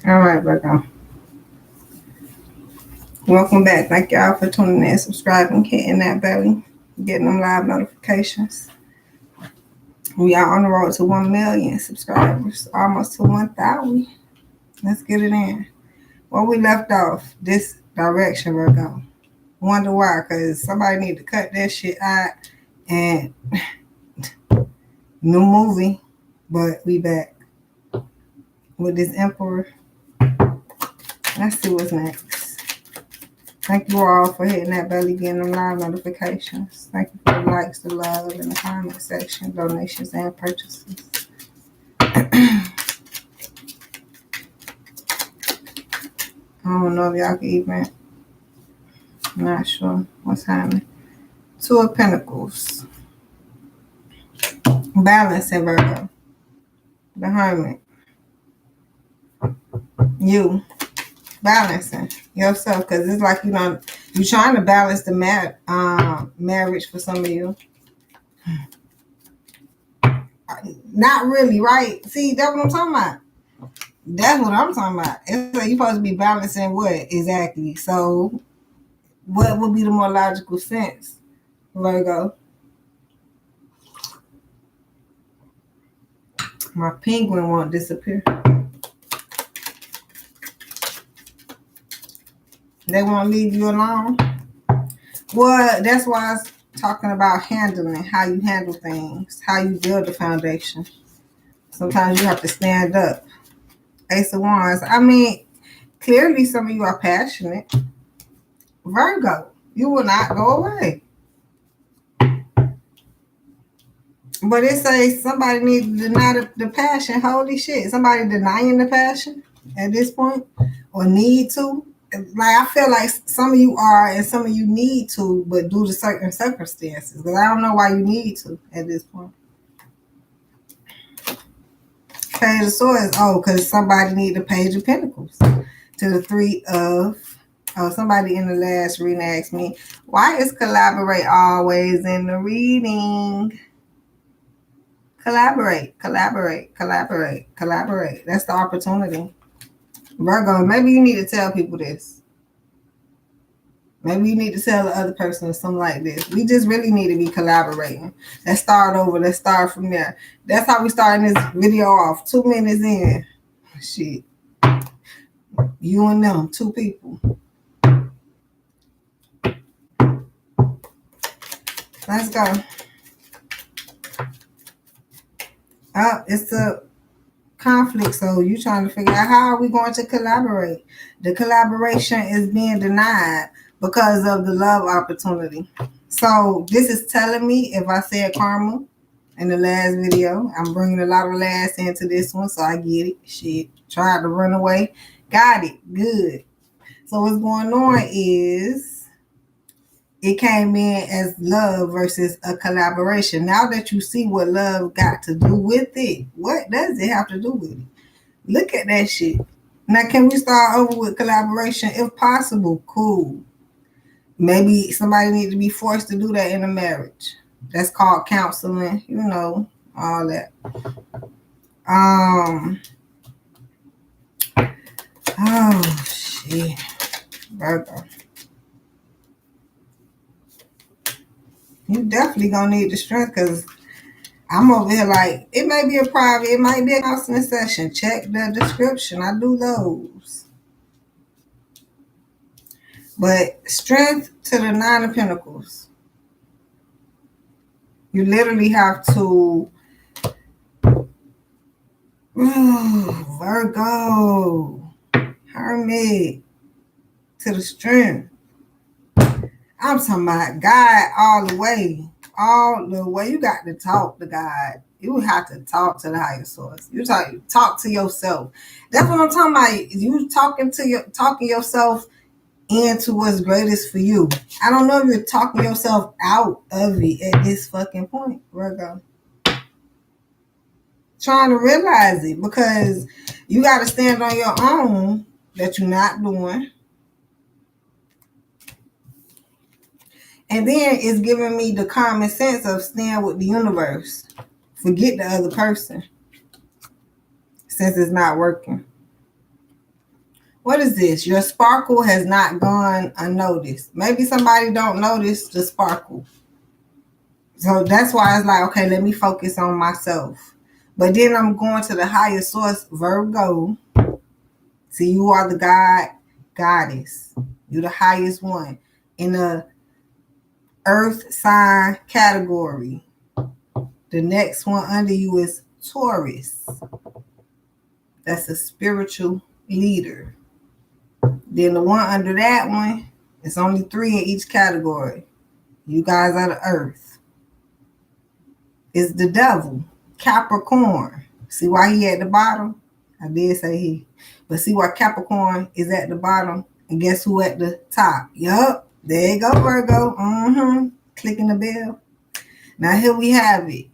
All right, Virgo. Welcome back. Thank y'all for tuning in, subscribing, hitting that belly, getting them live notifications. We are on the road to 1 million subscribers, almost to 1,000. Let's get it in. Where we left off, this direction, Virgo. Wonder why? Because somebody need to cut that shit out and new movie, but we back with this Emperor. Let's see what's next. Thank you all for hitting that belly, getting them live notifications. Thank you for the likes, the love in the comment section, donations, and purchases. I don't know if y'all can even, I'm not sure what's happening. Two of Pentacles. Balance in Virgo. The Hermit. You. Balancing yourself, because it's like you're trying to balance the marriage for some of you. Not really, right? See, that's what I'm talking about. That's what I'm talking about. It's like you're supposed to be balancing what exactly. So, what would be the more logical sense, Virgo? My penguin won't disappear. They won't leave you alone. Well, that's why I was talking about handling, how you handle things, how you build a foundation. Sometimes you have to stand up. Ace of Wands. I mean, clearly some of you are passionate. Virgo, you will not go away. But it says somebody needs to deny the passion. Holy shit. Somebody denying the passion at this point or need to. Like, I feel like some of you are and some of you need to, but due to certain circumstances. Because I don't know why you need to at this point. Page of Swords. Oh, because somebody need the Page of Pentacles. To the Three of... Oh, somebody in the last reading asked me, why is collaborate always in the reading? Collaborate, collaborate, collaborate, collaborate. That's the opportunity. Virgo, maybe you need to tell people this. Maybe you need to tell the other person something like this. We just really need to be collaborating. Let's start over. Let's start from there. That's how we starting this video off. 2 minutes in. Shit. You and them, two people. Let's go. Oh, it's a conflict. So you trying to figure out how are we going to collaborate? The collaboration is being denied because of the love opportunity. So this is telling me, if I said karma in the last video, I'm bringing a lot of last into this one, so I get it. Shit, tried to run away, got it, good. So what's going on is it came in as love versus a collaboration. Now that you see what love got to do with it, what does it have to do with it? Look at that shit. Now, can we start over with collaboration? If possible, cool. Maybe somebody needs to be forced to do that in a marriage. That's called counseling, you know, all that. Oh, shit. Virgo. You definitely gonna need the strength, because I'm over here like, it may be a private, it might be a counseling session. Check the description. I do those. But strength to the Nine of Pentacles. You literally have to, Virgo, Hermit, to the strength. I'm talking about God all the way. All the way. You got to talk to God. You have to talk to the higher source. You talk to yourself. That's what I'm talking about. You talking yourself into what's greatest for you. I don't know if you're talking yourself out of it at this fucking point, Virgo. Trying to realize it, because you got to stand on your own that you're not doing. And then it's giving me the common sense of staying with the universe. Forget the other person. since it's not working. What is this? Your sparkle has not gone unnoticed. Maybe somebody don't notice the sparkle. So that's why it's like, okay, let me focus on myself. But then I'm going to the higher source, Virgo. See, you are the God, goddess. You're the highest one in the earth sign category. The next one under you is Taurus. That's a spiritual leader. Then the one under that one, it's only 3 in each category. You guys are the earth. It's the devil, Capricorn. See why he at the bottom? I did say he. But see why Capricorn is at the bottom? And guess who at the top? Yup. There you go, Virgo. Clicking the bell. Now here we have it.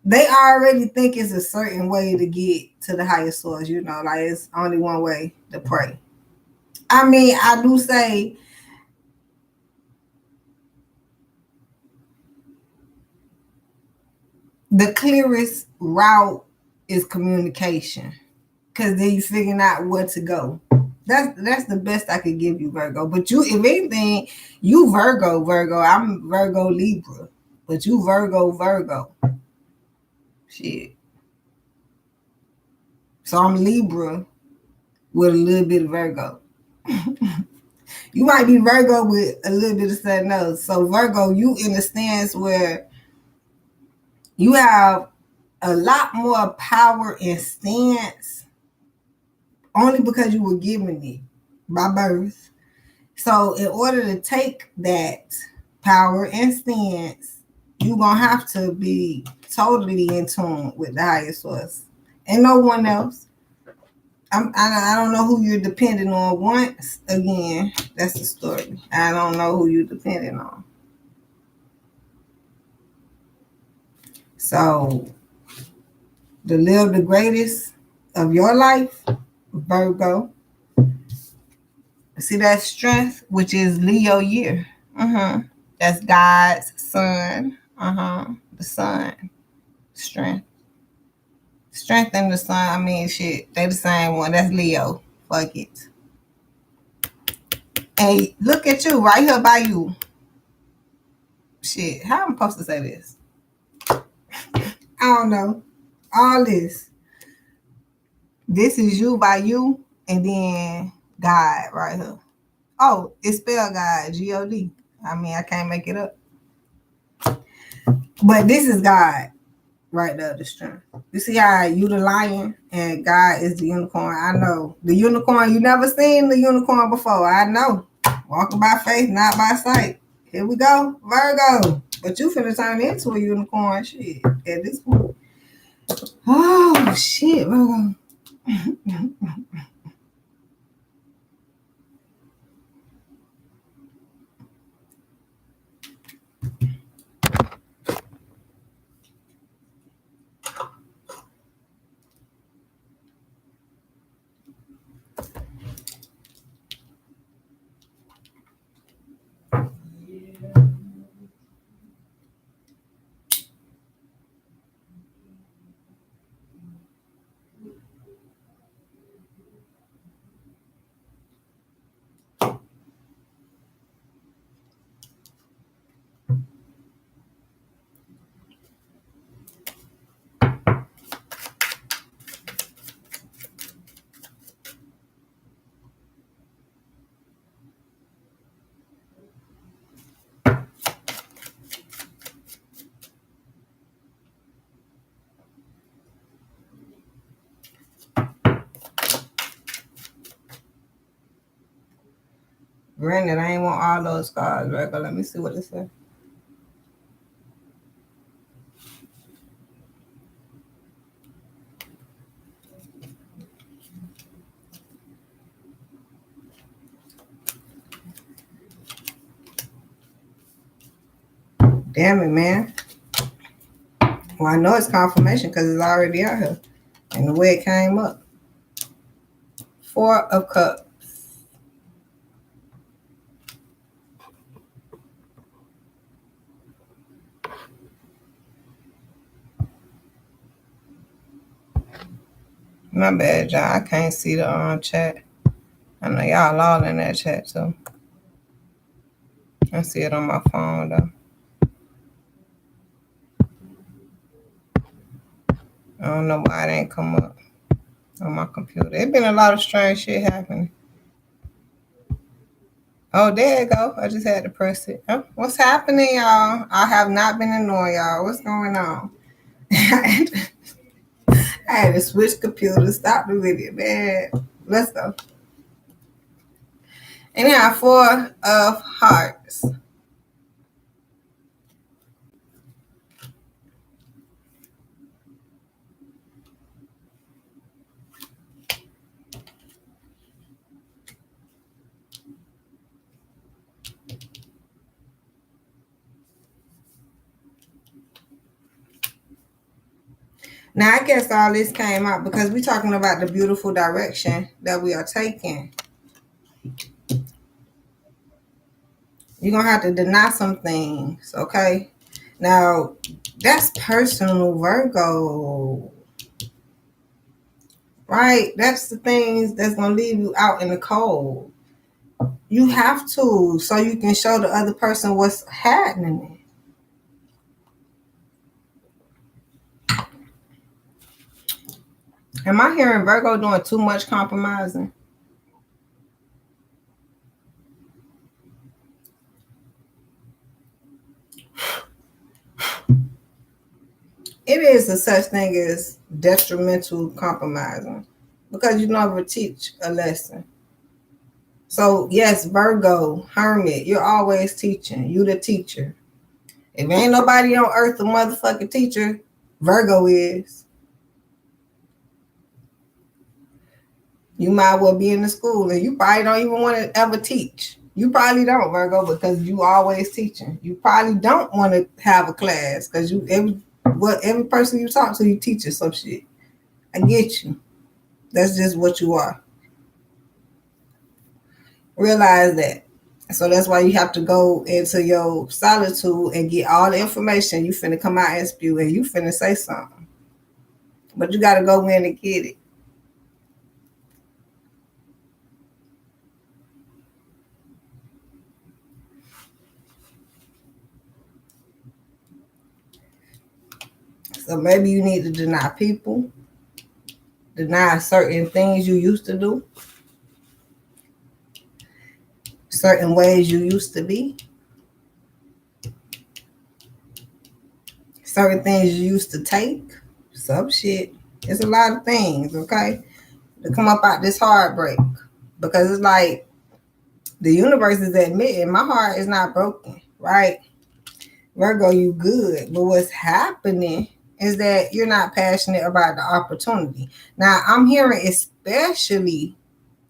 They already think it's a certain way to get to the highest source. You know, like it's only one way to pray. I mean, I do say the clearest route is communication, because then you figuring out where to go. That's the best I could give you, Virgo. But you, if anything, you Virgo. I'm Virgo Libra, but you Virgo. Shit. So I'm Libra with a little bit of Virgo. You might be Virgo with a little bit of something else. So Virgo, you in a stance where you have a lot more power and stance only because you were given it by birth. So in order to take that power and stance, you're going to have to be totally in tune with the higher source and no one else. I don't know who you're depending on. Once again, that's the story. I don't know who you're depending on. So, to live the greatest of your life, Virgo. See that strength, which is Leo year. That's God's sun. The sun. Strength. Strength and the sun. I mean, shit. They the same one. That's Leo. Fuck it. Hey, look at you right here by you. Shit. How am I supposed to say this? I don't know. All this. This is you by you, and then God right here. Oh, it's spelled God, G-O-D. I mean, I can't make it up. But this is God right there, the strength. You see how you the lion and God is the unicorn? I know. The unicorn, you never seen the unicorn before. I know. Walking by faith, not by sight. Here we go, Virgo. But you finna turn into a unicorn, shit, at this point. Oh, shit, Virgo. Granted, I ain't want all those cards, right? But let me see what it says. Damn it, man. Well, I know it's confirmation because it's already out here. And the way it came up. 4 of Cups. My bad, y'all. I can't see the chat. I know y'all all in that chat too. I see it on my phone though. I don't know why it ain't come up on my computer. It's been a lot of strange shit happening. Oh, there you go. I just had to press it. Oh, what's happening, y'all? I have not been annoying y'all. What's going on? I had to switch computers. Stop the video, man. Let's go. Anyhow, 4 of Hearts. Now, I guess all this came out because we're talking about the beautiful direction that we are taking. You're going to have to deny some things, okay? Now, that's personal, Virgo. Right? That's the things that's going to leave you out in the cold. You have to, so you can show the other person what's happening. Am I hearing Virgo doing too much compromising? It is a such thing as detrimental compromising because you never teach a lesson. So yes, Virgo, hermit, you're always teaching. You the teacher. If ain't nobody on earth a motherfucking teacher, Virgo is. You might well be in the school and you probably don't even want to ever teach. You probably don't, Virgo, because you always teaching. You probably don't want to have a class because every person you talk to, you teaching some shit. I get you. That's just what you are. Realize that. So that's why you have to go into your solitude and get all the information. You finna come out and spew and you finna say something. But you gotta go in and get it. So maybe you need to deny people, deny certain things you used to do, certain ways you used to be, certain things you used to take, some shit. It's a lot of things, okay, to come up out this heartbreak. Because it's like the universe is admitting my heart is not broken, right? Virgo, you good. But what's happening is that you're not passionate about the opportunity. Now, I'm hearing especially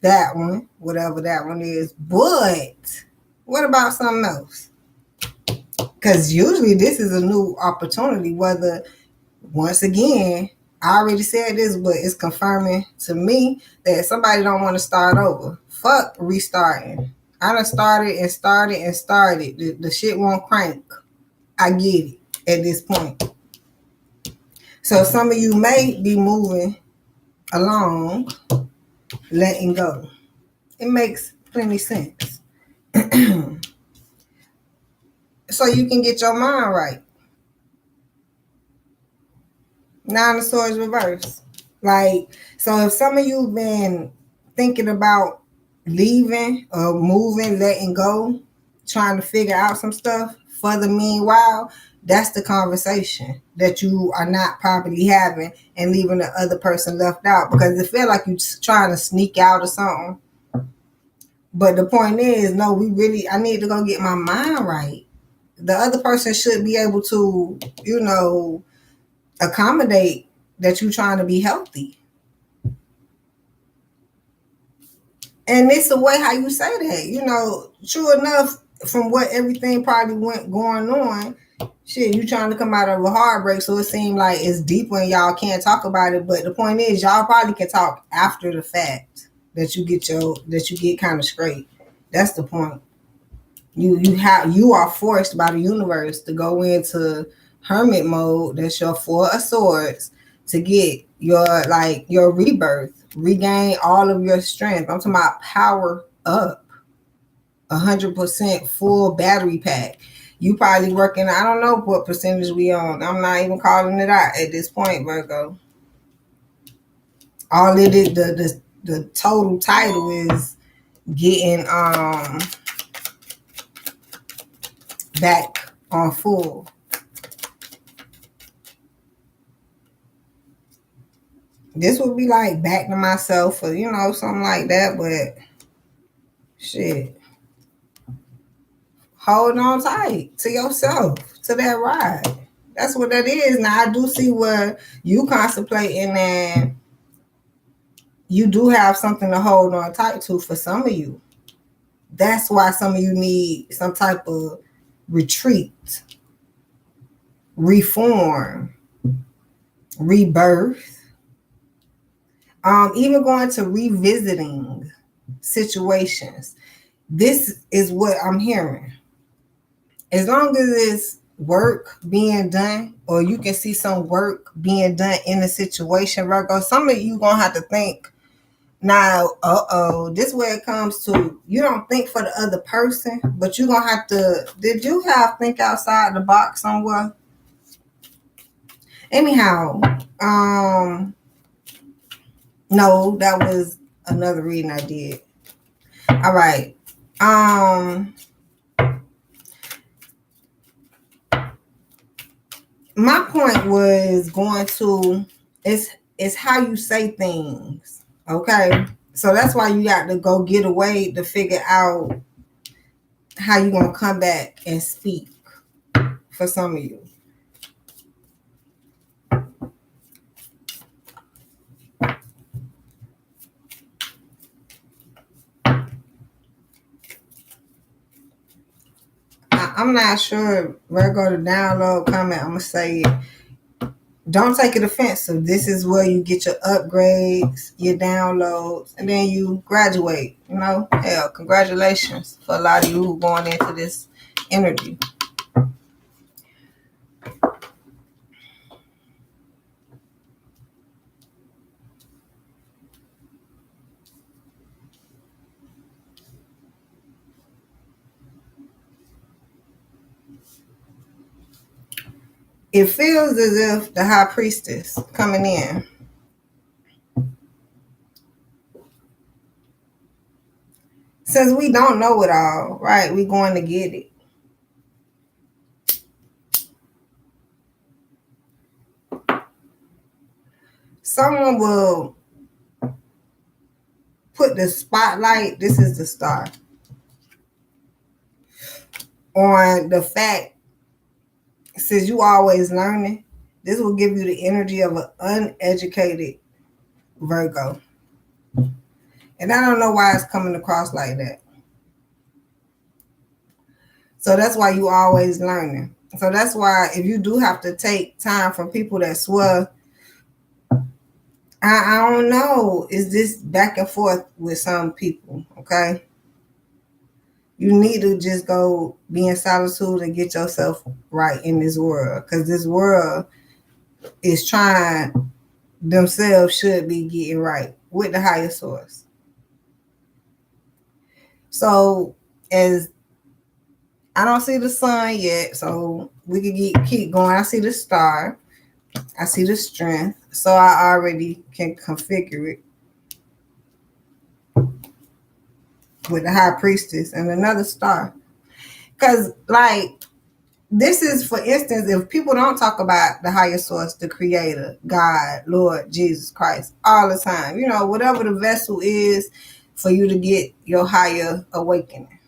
that one, whatever that one is. But what about something else? Because usually this is a new opportunity, whether, once again, I already said this, but it's confirming to me that somebody don't want to start over. Fuck restarting. I done started. The shit won't crank. I get it at this point. So some of you may be moving along, letting go. It makes plenty sense. So you can get your mind right. 9 of Swords reverse. Like, so if some of you been thinking about leaving or moving, letting go, trying to figure out some stuff for the meanwhile, that's the conversation that you are not properly having and leaving the other person left out because it feel like you're trying to sneak out or something. But the point is, no, I need to go get my mind right. The other person should be able to, accommodate that you're trying to be healthy. And it's the way how you say that. True enough, from what everything probably went going on, shit, you trying to come out of a heartbreak, so it seemed like it's deep when y'all can't talk about it. But the point is, y'all probably can talk after the fact that you get kind of straight. That's the point. You are forced by the universe to go into hermit mode. That's your 4 of Swords to get your rebirth, regain all of your strength. I'm talking about power up, 100% full battery pack. You probably working, I don't know what percentage we on. I'm not even calling it out at this point, Virgo. All it is, the total title is getting back on full. This would be like back to myself or something like that, but shit. Hold on tight to yourself, to that ride. That's what that is. Now I do see where you contemplating and you do have something to hold on tight to for some of you. That's why some of you need some type of retreat, reform, rebirth, even going to revisiting situations. This is what I'm hearing. As long as it's work being done, or you can see some work being done in the situation, Virgo, some of you gonna have to think now, this is where it comes to, you don't think for the other person, but you're gonna have to, did you have think outside the box somewhere? Anyhow, no, that was another reading I did. All right. My point was going to, it's how you say things. Okay. So that's why you got to go get away to figure out how you gonna come back and speak for some of you. I'm not sure where go to download comment. I'm gonna say it. Don't take it offensive. This is where you get your upgrades, your downloads, and then you graduate. Hell, congratulations for a lot of you who going into this energy. It feels as if the high priestess coming in. Since we don't know it all, right? We going to get it. Someone will put the spotlight, this is the star, on the fact, since you always learning, this will give you the energy of an uneducated Virgo. And I don't know why it's coming across like that. So that's why you always learning. So that's why if you do have to take time from people that swear, I don't know, is this back and forth with some people, okay? You need to just go be in solitude and get yourself right in this world, because this world is trying, themselves should be getting right with the higher source. So as I don't see the sun yet, so we can keep going. I see the star. I see the strength. So I already can configure it with the high priestess and another star. Because, this is, for instance, if people don't talk about the higher source, the creator, God, Lord, Jesus Christ, all the time, whatever the vessel is for you to get your higher awakening.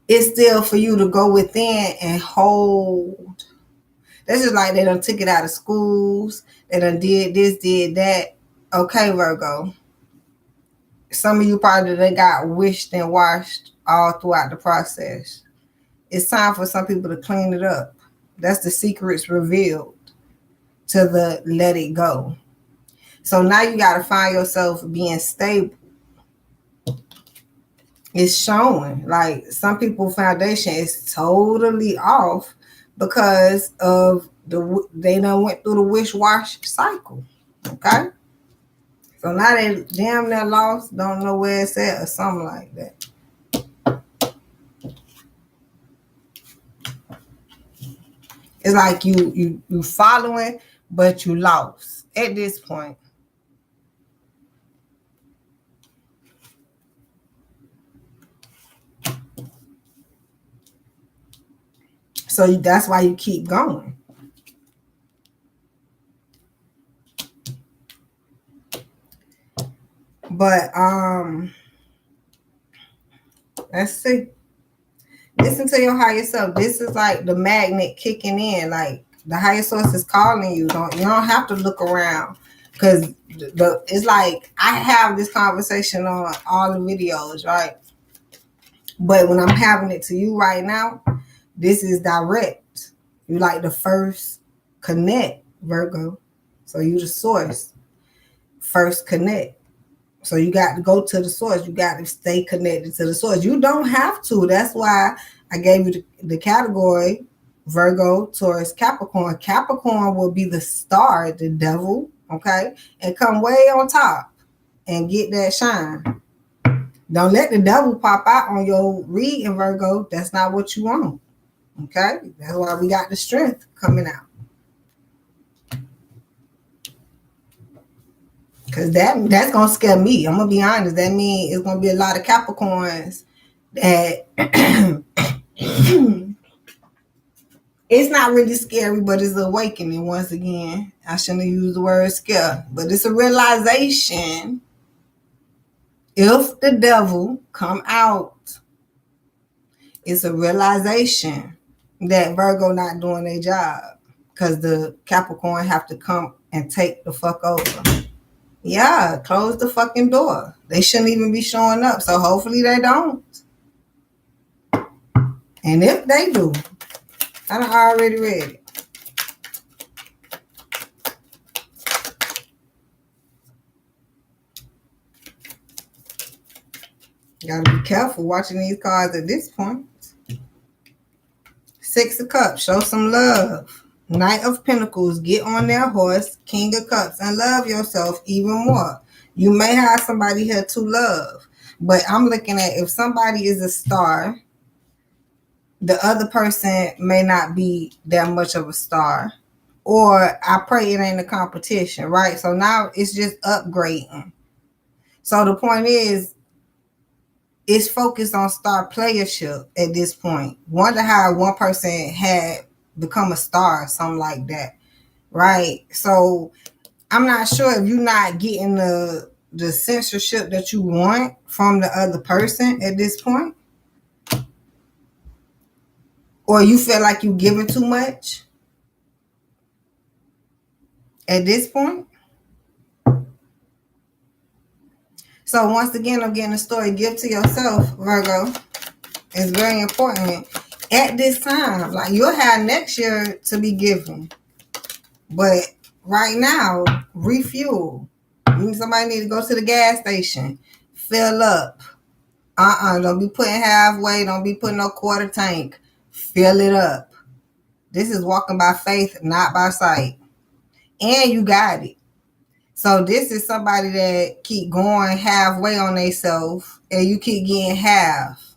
It's still for you to go within and hold. That's just like they done took it out of schools. They done did this, did that. Okay, Virgo. Some of you probably they got wished and washed all throughout the process. It's time for some people to clean it up. That's the secrets revealed to the let it go. So now you got to find yourself being stable. It's showing like some people's foundation is totally off because of They done went through the wish-wash cycle. Okay? So now they damn near lost, don't know where it's at or something like that. It's like you following, but you lost at this point. So that's why you keep going. But let's see. Listen to your higher self. This is like the magnet kicking in. Like the higher source is calling you. You don't have to look around, because it's like I have this conversation on all the videos, right? But when I'm having it to you right now, this is direct. You like the first connect, Virgo. So you the source. First connect. So you got to go to the source. You got to stay connected to the source. You don't have to. That's why I gave you the category Virgo, Taurus, Capricorn. Capricorn will be the star, the devil, okay? And come way on top and get that shine. Don't let the devil pop out on your reading, Virgo. That's not what you want, okay? That's why we got the strength coming out. Because that's going to scare me. I'm going to be honest. That means it's going to be a lot of Capricorns that it's not really scary, but it's awakening once again. I shouldn't have used the word scare, but it's a realization. If the devil come out, it's a realization that Virgo not doing their job, because the Capricorn have to come and take the fuck over. Yeah, close the fucking door. They shouldn't even be showing up. So hopefully they don't. And if they do, I done already read it. Gotta be careful watching these cards at this point. Six of Cups, show some love. Knight of Pentacles, get on their horse. King of Cups, and love yourself even more. You may have somebody here to love, but I'm looking at if somebody is a star, the other person may not be that much of a star. Or I pray it ain't a competition, right? So now it's just upgrading. So the point is, it's focused on star playership at this point. Wonder how one person had become a star or something like that, right? So I'm not sure if you're not getting the censorship that you want from the other person at this point, or you feel like you're giving too much at this point. So once again, I'm getting a story. Give to yourself, Virgo. It's very important at this time. Like, you'll have next year to be giving, but right now, refuel. Somebody need to go to the gas station, fill up. Don't be putting halfway. Don't be putting no quarter tank. Fill it up. This is walking by faith, not by sight. And you got it. So this is somebody that keep going halfway on themselves, and you keep getting half.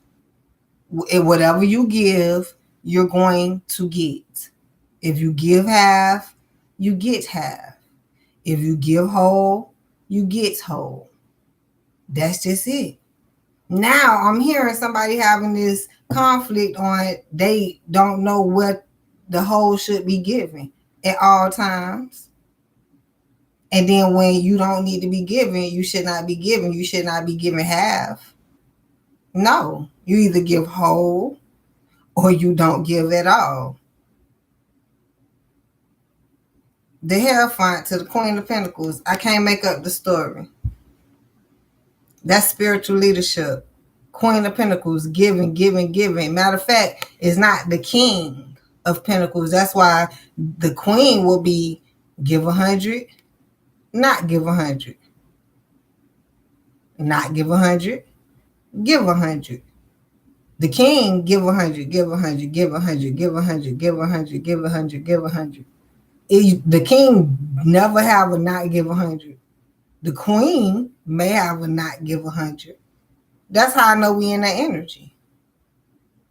And whatever you give, you're going to get. If you give half, you get half. If you give whole, you get whole. That's just it. Now I'm hearing somebody having this conflict on they don't know what the whole should be given at all times. And then when you don't need to be giving, you should not be giving. You should not be giving half. No, you either give whole or you don't give at all. The Hierophant to the Queen of Pentacles. I can't make up the story. That's spiritual leadership. Queen of Pentacles, giving, giving, giving. Matter of fact, it's not the King of Pentacles. That's why the Queen will be give 100, not give 100. Not give 100, give 100. The King give 100, give 100, give 100, give 100, give 100, give 100, give 100. The king never have a not give 100. The queen may have a not give 100. That's how I know we in that energy.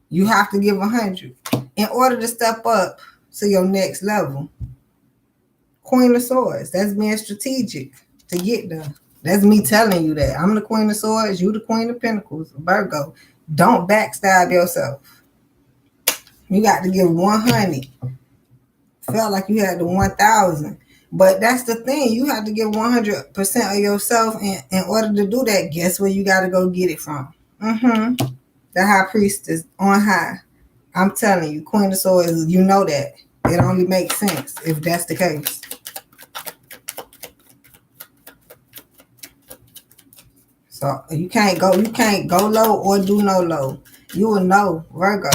You have to give 100 in order to step up to your next level. Queen of Swords. That's being strategic to get there. That's me telling you that. I'm the Queen of Swords. You the Queen of Pentacles. Virgo. Don't backstab yourself. You got to give 100. Felt like you had the 1,000. But that's the thing. You have to give 100% of yourself. And in order to do that, guess where you got to go get it from? The High Priestess on high. I'm telling you, Queen of Swords, you know that. It only makes sense if that's the case. So you can't go low or do no low. You will know, Virgo.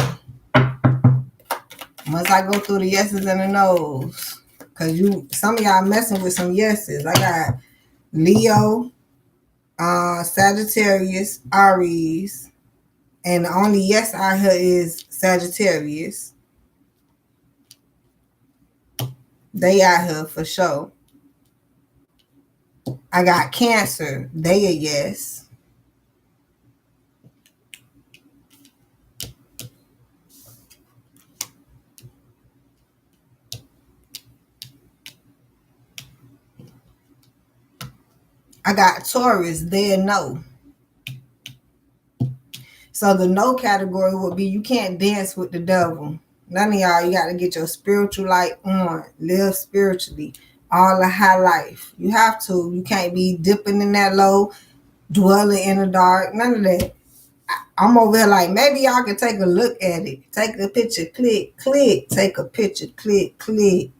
Once I go through the yeses and the nos. Cause some of y'all messing with some yeses. I got Leo, Sagittarius, Aries. And the only yes out here is Sagittarius. They out here for sure. I got Cancer. They a yes. I got Taurus. They a no. So the no category would be you can't dance with the devil. None of y'all, you got to get your spiritual light on. Live spiritually. All the high life. You have to. You can't be dipping in that low, dwelling in the dark. None of that. I'm over here like, maybe y'all can take a look at it. Take a picture, click, click. Take a picture, click, click.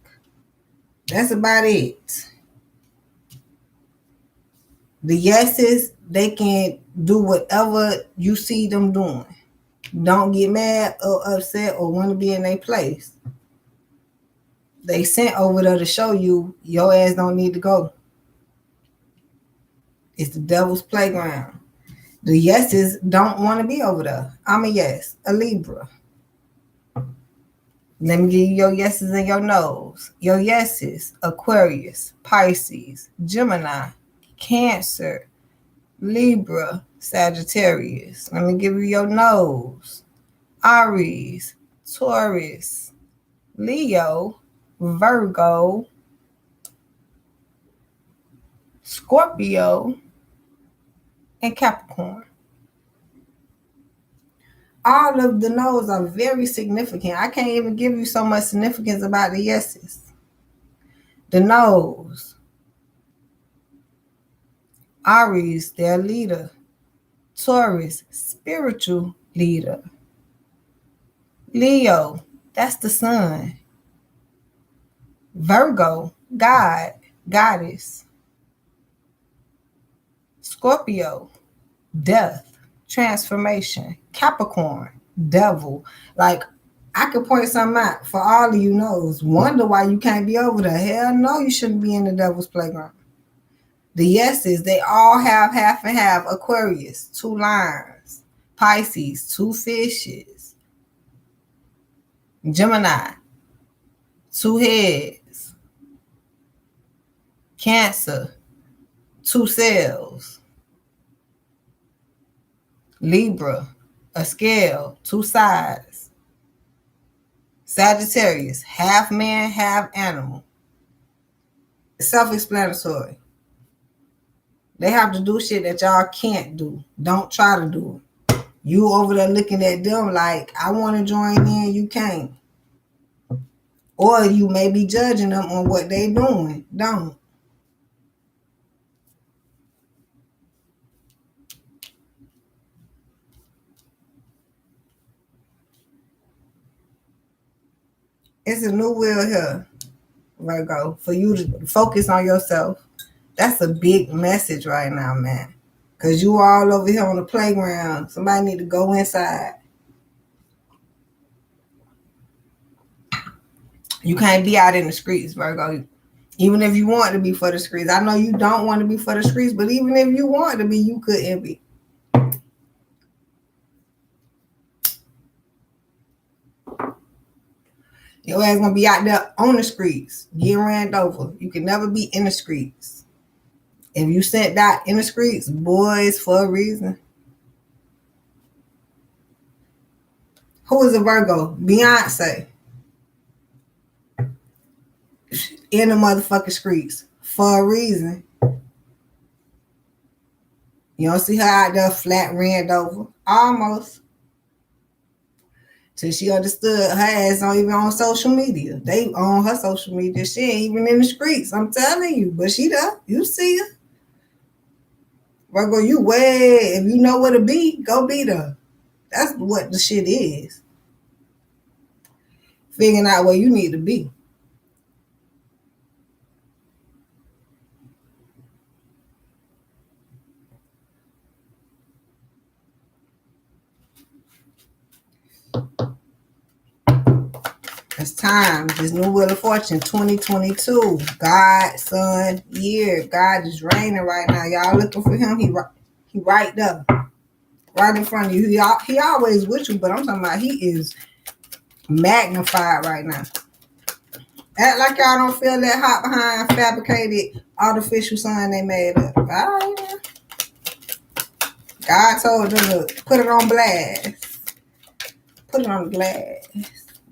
That's about it. The yeses, they can do whatever you see them doing. Don't get mad or upset or want to be in their place. They sent over there to show you your ass don't need to go. It's the devil's playground. The yeses don't want to be over there. I'm a yes, a Libra. Let me give you your yeses and your nos. Your yeses, Aquarius, Pisces, Gemini, Cancer, Libra, Sagittarius. Let me give you your nos. Aries, Taurus, Leo, Virgo, Scorpio, and Capricorn. All of the no's are very significant. I can't even give you so much significance about the yeses. The no's. Aries, their leader. Taurus, spiritual leader. Leo, that's the sun. Virgo, God, goddess. Scorpio, death, transformation. Capricorn, devil. Like, I could point something out for all of you knows. Wonder why you can't be over there. Hell no, you shouldn't be in the devil's playground. The yeses, they all have half and half. Aquarius, 2 lions. Pisces, 2 fishes. Gemini, 2 heads. Cancer, 2 cells. Libra, a scale, 2 sides. Sagittarius, half man, half animal. Self-explanatory. They have to do shit that y'all can't do. Don't try to do it. You over there looking at them like, I want to join in, you can't. Or you may be judging them on what they doing. Don't. It's a new wheel here, Virgo, for you to focus on yourself. That's a big message right now, man. Because you all over here on the playground. Somebody need to go inside. You can't be out in the streets, Virgo. Even if you want to be for the streets. I know you don't want to be for the streets, but even if you want to be, you couldn't be. Your ass gonna be out there on the streets, getting ran over. You can never be in the streets. If you sent out in the streets, boys, for a reason. Who is a Virgo? Beyonce. In the motherfucking streets for a reason. You don't see her out there flat ran over. Almost. Till she understood her ass not even on social media. They on her social media. She ain't even in the streets. I'm telling you. But she there. You see her. Virgo, you way. If you know where to be, go be there. That's what the shit is. Figuring out where you need to be. It's time. This new Wheel of Fortune 2022. God, son, year. God is reigning right now. Y'all looking for him. He right there. Right in front of you. He always with you, but I'm talking about he is magnified right now. Act like y'all don't feel that hot behind fabricated artificial sun they made up. All right. God told them to put it on blast. Put it on blast.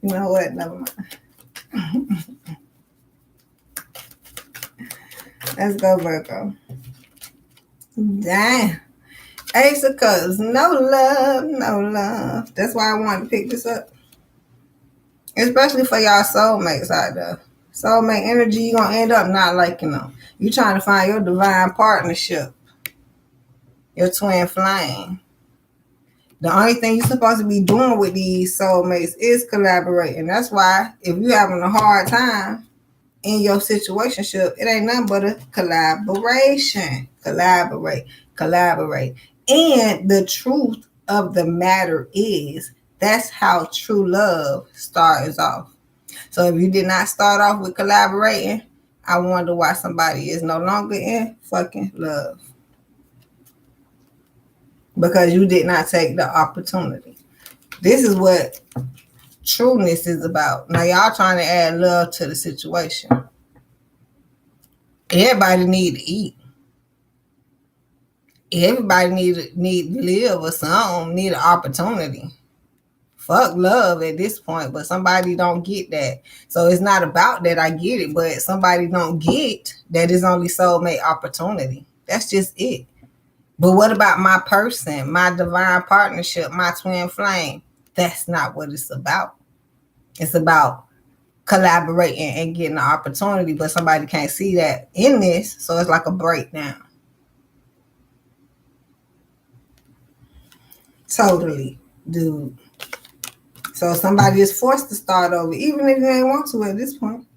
You know what? Never mind. Let's go, Virgo. Damn. Ace of Cups. No love, no love. That's why I wanted to pick this up. Especially for y'all soulmates out there. Soulmate energy, you're going to end up not liking them. You trying to find your divine partnership. Your twin flame. The only thing you're supposed to be doing with these soulmates is collaborating. That's why if you're having a hard time in your situationship, it ain't nothing but a collaboration. Collaborate. And the truth of the matter is that's how true love starts off. So if you did not start off with collaborating, I wonder why somebody is no longer in fucking love. Because you did not take the opportunity. This is what trueness is about. Now y'all trying to add love to the situation. Everybody need to eat. Everybody need to live or something. Need an opportunity. Fuck love at this point, but somebody don't get that. So it's not about that I get it, but somebody don't get that it's only soulmate opportunity. That's just it. But what about my person, my divine partnership, my twin flame? That's not what it's about. It's about collaborating and getting the opportunity, but somebody can't see that in this, so it's like a breakdown. Totally, dude. So somebody is forced to start over, even if they want to at this point.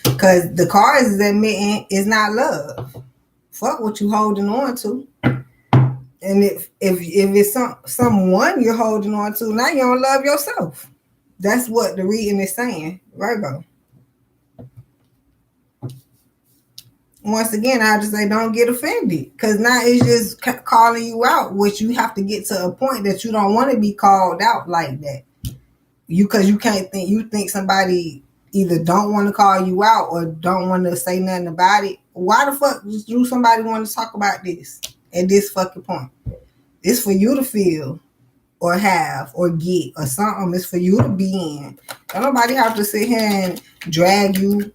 Because the cards is admitting it's not love. Fuck what you holding on to. And if it's someone you're holding on to, now you don't love yourself. That's what the reading is saying, Virgo. Once again, I just say don't get offended. Because now it's just calling you out, which you have to get to a point that you don't want to be called out like that. Because you can't think, you think somebody either don't want to call you out or don't want to say nothing about it. Why the fuck do somebody want to talk about this at this fucking point? It's for you to feel or have or get or something. It's for you to be in. Don't nobody have to sit here and drag you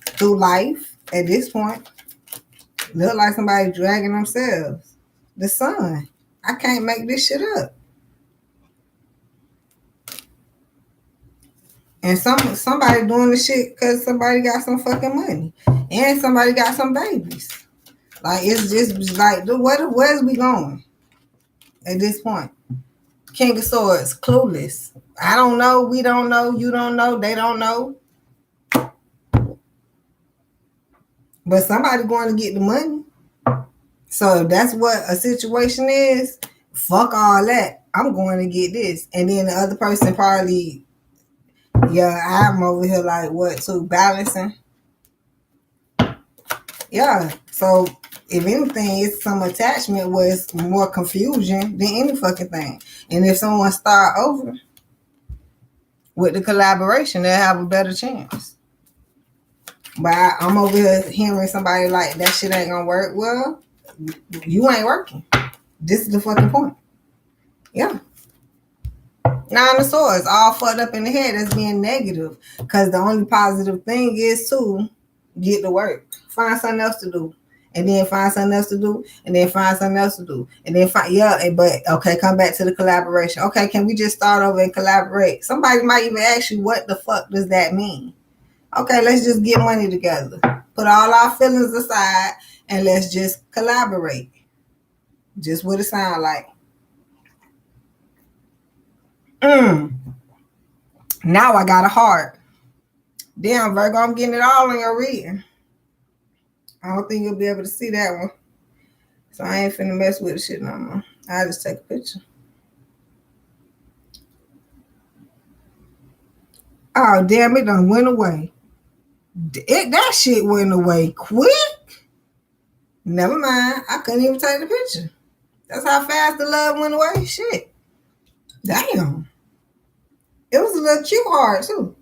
through life at this point. Look like somebody dragging themselves. The sun. I can't make this shit up. And somebody doing the shit because somebody got some fucking money. And somebody got some babies. Like, it's just like, where's we going at this point? King of Swords, clueless. I don't know, we don't know, you don't know, they don't know. But somebody going to get the money. So if that's what a situation is, fuck all that. I'm going to get this. And then the other person probably... Yeah, I'm over here like what too, balancing. Yeah, so if anything, it's some attachment where it's more confusion than any fucking thing. And if someone start over, With the collaboration, they'll have a better chance. But I'm over here hearing somebody like, that shit ain't gonna work. Well, you ain't working. This is the fucking point. Yeah. Nine of Swords, all fucked up in the head. That's being negative. Because the only positive thing is to get to work. Find something else to do. And then find something else to do. And then find something else to do. And then but okay, come back to the collaboration. Okay, can we just start over and collaborate? Somebody might even ask you, what the fuck does that mean? Okay, let's just get money together. Put all our feelings aside and let's just collaborate. Just what it sounds like. Now I got a heart. Damn, Virgo, I'm getting it all in your reading. I don't think you'll be able to see that one. So I ain't finna mess with the shit no more. I'll just take a picture. Oh, damn, it done went away. That shit went away quick. Never mind. I couldn't even take the picture. That's how fast the love went away. Shit. Damn. It was a little cute heart, too.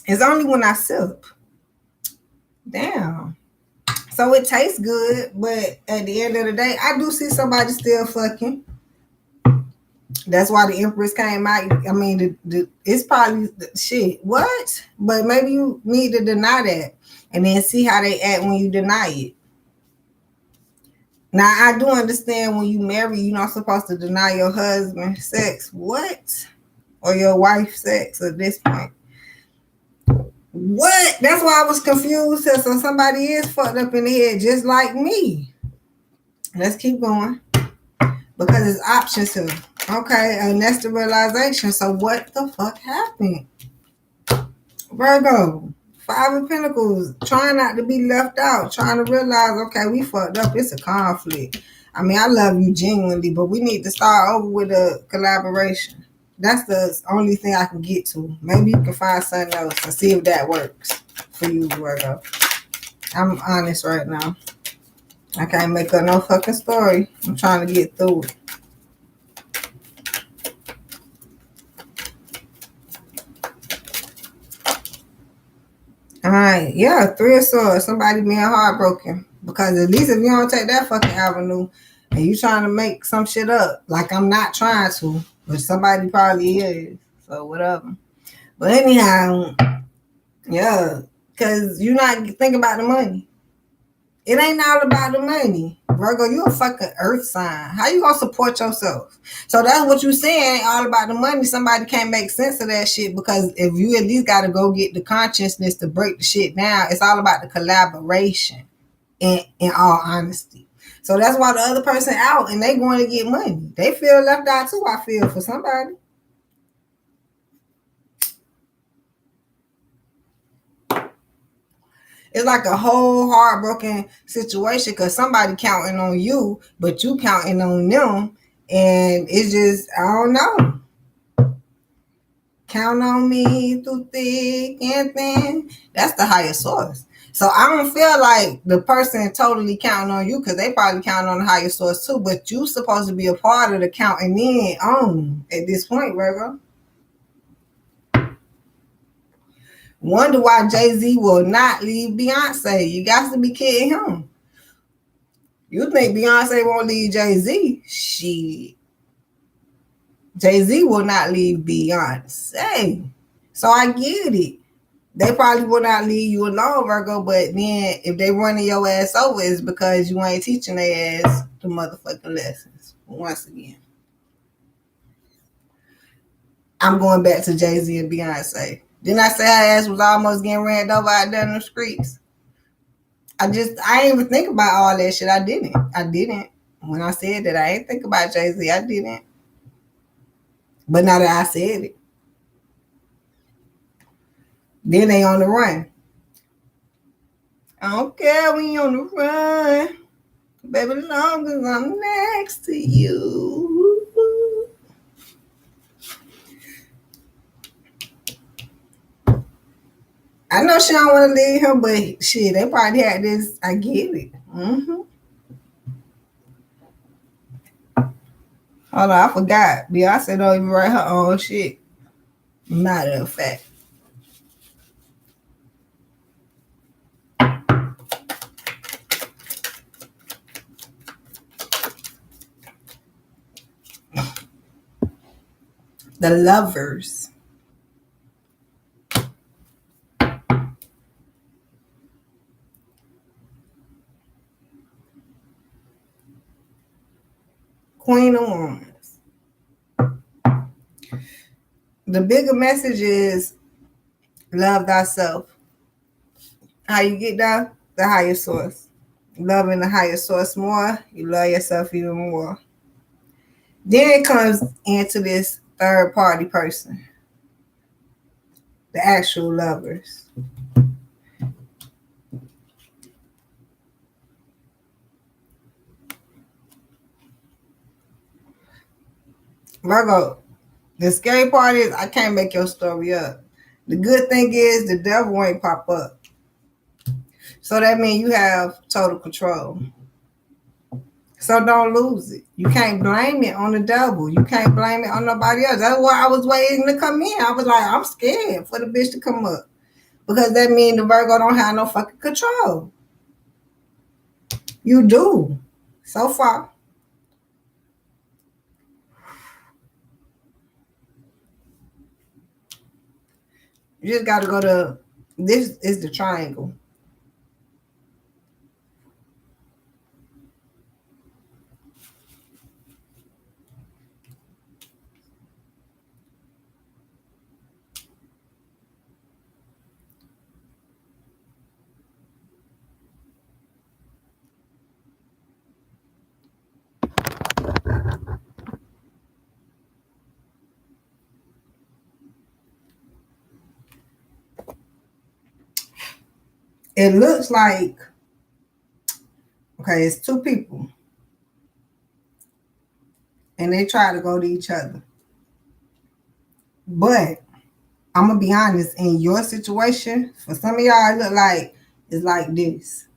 It's only when I sip. Damn. So it tastes good, but at the end of the day, I do see somebody still fucking. That's why the Empress came out. I mean, it's probably shit. What? But maybe you need to deny that and then see how they act when you deny it. Now, I do understand when you marry, you're not supposed to deny your husband sex. What? Or your wife sex at this point. What? That's why I was confused. So somebody is fucked up in the head just like me. Let's keep going. Because it's options here. Okay, and that's the realization. So what the fuck happened? Virgo, Five of Pentacles, trying not to be left out, trying to realize, okay, we fucked up. It's a conflict. I mean, I love you genuinely, but we need to start over with a collaboration. That's the only thing I can get to. Maybe you can find something else and see if that works for you, Virgo. I'm honest right now. I can't make up no fucking story. I'm trying to get through it. All right, yeah, Three of Swords. Somebody being heartbroken. Because at least if you don't take that fucking avenue and you trying to make some shit up, like I'm not trying to, but somebody probably is. So whatever. But anyhow, yeah, because you're not thinking about the money. It ain't all about the money. Virgo, you a fucking earth sign. How you gonna support yourself? So that's what you saying, ain't all about the money. Somebody can't make sense of that shit because if you at least gotta go get the consciousness to break the shit down, it's all about the collaboration in all honesty. So that's why the other person out and they going to get money. They feel left out too, I feel, for somebody. It's like a whole heartbroken situation because somebody counting on you, but you counting on them. And it's just, I don't know. Count on me through thick and thin. That's the higher source. So I don't feel like the person totally counting on you because they probably counting on the higher source too. But you supposed to be a part of the counting in on at this point, Virgo. Wonder why Jay-Z will not leave Beyonce. You got to be kidding him. You think Beyonce won't leave Jay-Z? Shit. Jay-Z will not leave Beyonce. So I get it. They probably will not leave you alone, Virgo, but then if they running your ass over, it's because you ain't teaching their ass the motherfucking lessons. Once again. I'm going back to Jay-Z and Beyonce. Didn't I say her ass was almost getting ran over out there in the streets? I ain't even think about all that shit. I didn't. When I said that, I ain't think about Jay-Z. I didn't. But now that I said it, then they on the run. I don't care when you on the run. Baby, long as I'm next to you. I know she don't want to leave him, but shit, they probably had this. I get it. Hold on, I forgot. Beyonce don't even write her own shit. Matter of fact. The Lovers. Queen of Wands. The bigger message is love thyself. How you get there? The higher source. Loving the higher source more, you love yourself even more. Then it comes into this third party person, the actual lovers. Virgo, the scary part is I can't make your story up. The good thing is the devil ain't pop up. So that means you have total control. So don't lose it. You can't blame it on the devil. You can't blame it on nobody else. That's why I was waiting to come in. I was like, I'm scared for the bitch to come up. Because that means the Virgo don't have no fucking control. You do. So far. You just got to go to, this is the triangle. It looks like, okay, it's two people. And they try to go to each other. But I'm going to be honest, in your situation, for some of y'all, it look like it's like this.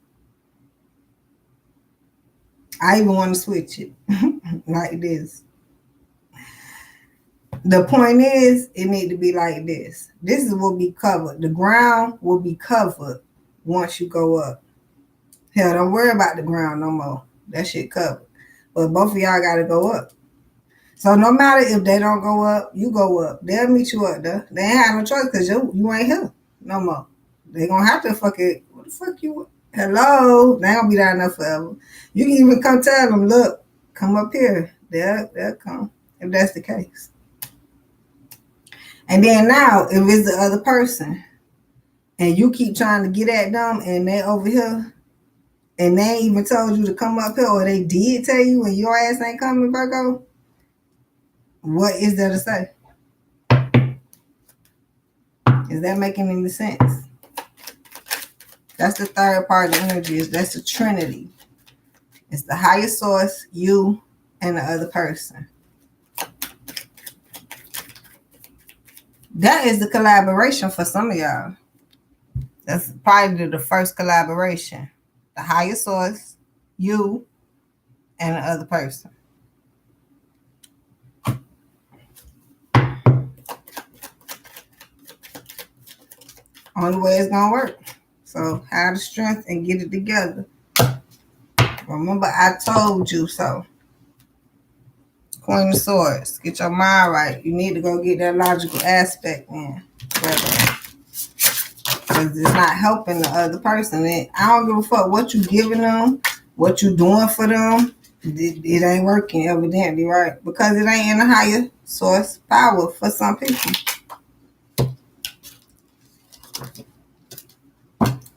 I even want to switch it like this. The point is, it need to be like this. This is will be covered. The ground will be covered once you go up. Hell, don't worry about the ground no more. That shit covered. But both of y'all got to go up. So no matter if they don't go up, you go up. They'll meet you up there. They ain't have no choice because you ain't here no more. They gonna have to fuck it. What the fuck you? Hello? They ain't gonna be down there forever. You can even come tell them, look, come up here. They'll come if that's the case. And then now, if it's the other person, and you keep trying to get at them, and they over here, and they ain't even told you to come up here, or they did tell you, and your ass ain't coming, Virgo, what is there to say? Is that making any sense? That's the third party energy. That's the Trinity. It's the higher source, you, and the other person. That is the collaboration for some of y'all. That's probably the first collaboration. The higher source, you, and the other person. Only way it's gonna work. So have the strength and get it together. Remember, I told you so. Queen of Swords. Get your mind right. You need to go get that logical aspect in. Because it's not helping the other person. I don't give a fuck what you giving them, what you doing for them. It ain't working, evidently, right? Because it ain't in the higher source power for some people.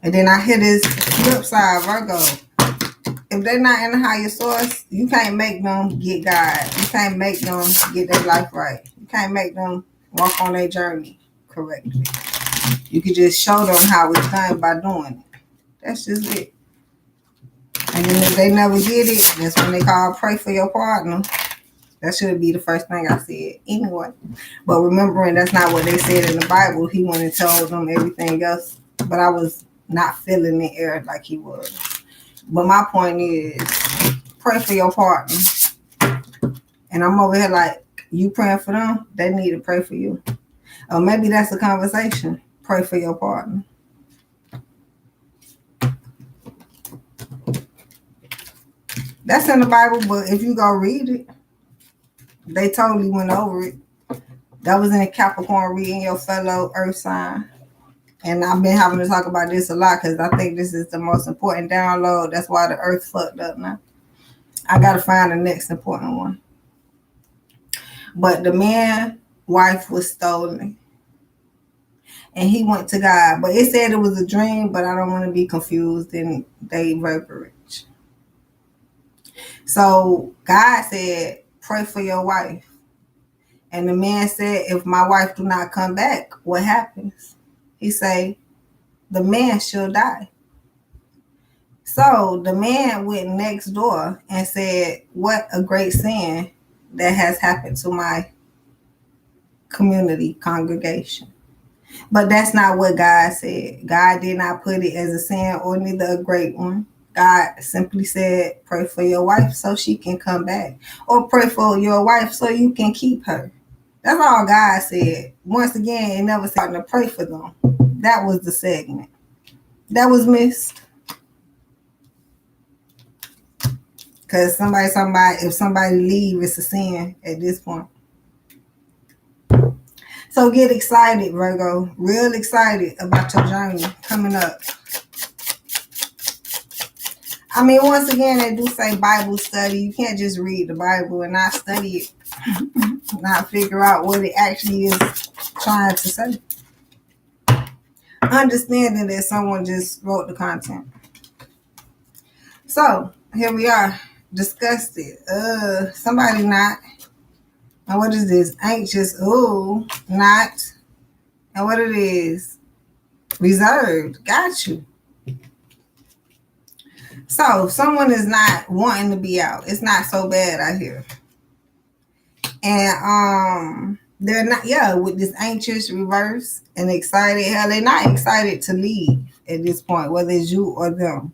And then I hear this flip side, Virgo. If they're not in the higher source, you can't make them get God. You can't make them get their life right. You can't make them walk on their journey correctly. You can just show them how it's done by doing it. That's just it. And then if they never get it, that's when they call pray for your partner. That should be the first thing I said anyway. But remembering that's not what they said in the Bible. He went and told them everything else. But I was not feeling the air like he was. But my point is, pray for your partner. And I'm over here like, you praying for them, they need to pray for you. Or maybe that's a conversation. Pray for your partner. That's in the Bible, but if you go read it, they totally went over it. That was in Capricorn, reading your fellow earth sign. And I've been having to talk about this a lot because I think this is the most important download. That's why the earth fucked up now. I got to find the next important one. But the man wife was stolen. And he went to God. But it said it was a dream, but I don't want to be confused in they verbiage. So God said, pray for your wife. And the man said, if my wife do not come back, what happens? He say, the man shall die. So the man went next door and said, what a great sin that has happened to my community congregation. But that's not what God said. God did not put it as a sin or neither a great one. God simply said, pray for your wife so she can come back. Or pray for your wife so you can keep her. That's all God said. Once again, it never said to pray for them. That was the segment. That was missed. Because if somebody leave, it's a sin at this point. So get excited, Virgo. Real excited about your journey coming up. I mean, once again, they do say Bible study. You can't just read the Bible and not study it. Not figure out what it actually is trying to say. Understanding that someone just wrote the content. So, here we are. Discussed it. Somebody not. And what is this? Anxious. Ooh, not. And what it is? Reserved. Got you. So, someone is not wanting to be out. It's not so bad out here. And they're not, with this anxious reverse and excited. Hell, they're not excited to leave at this point, whether it's you or them.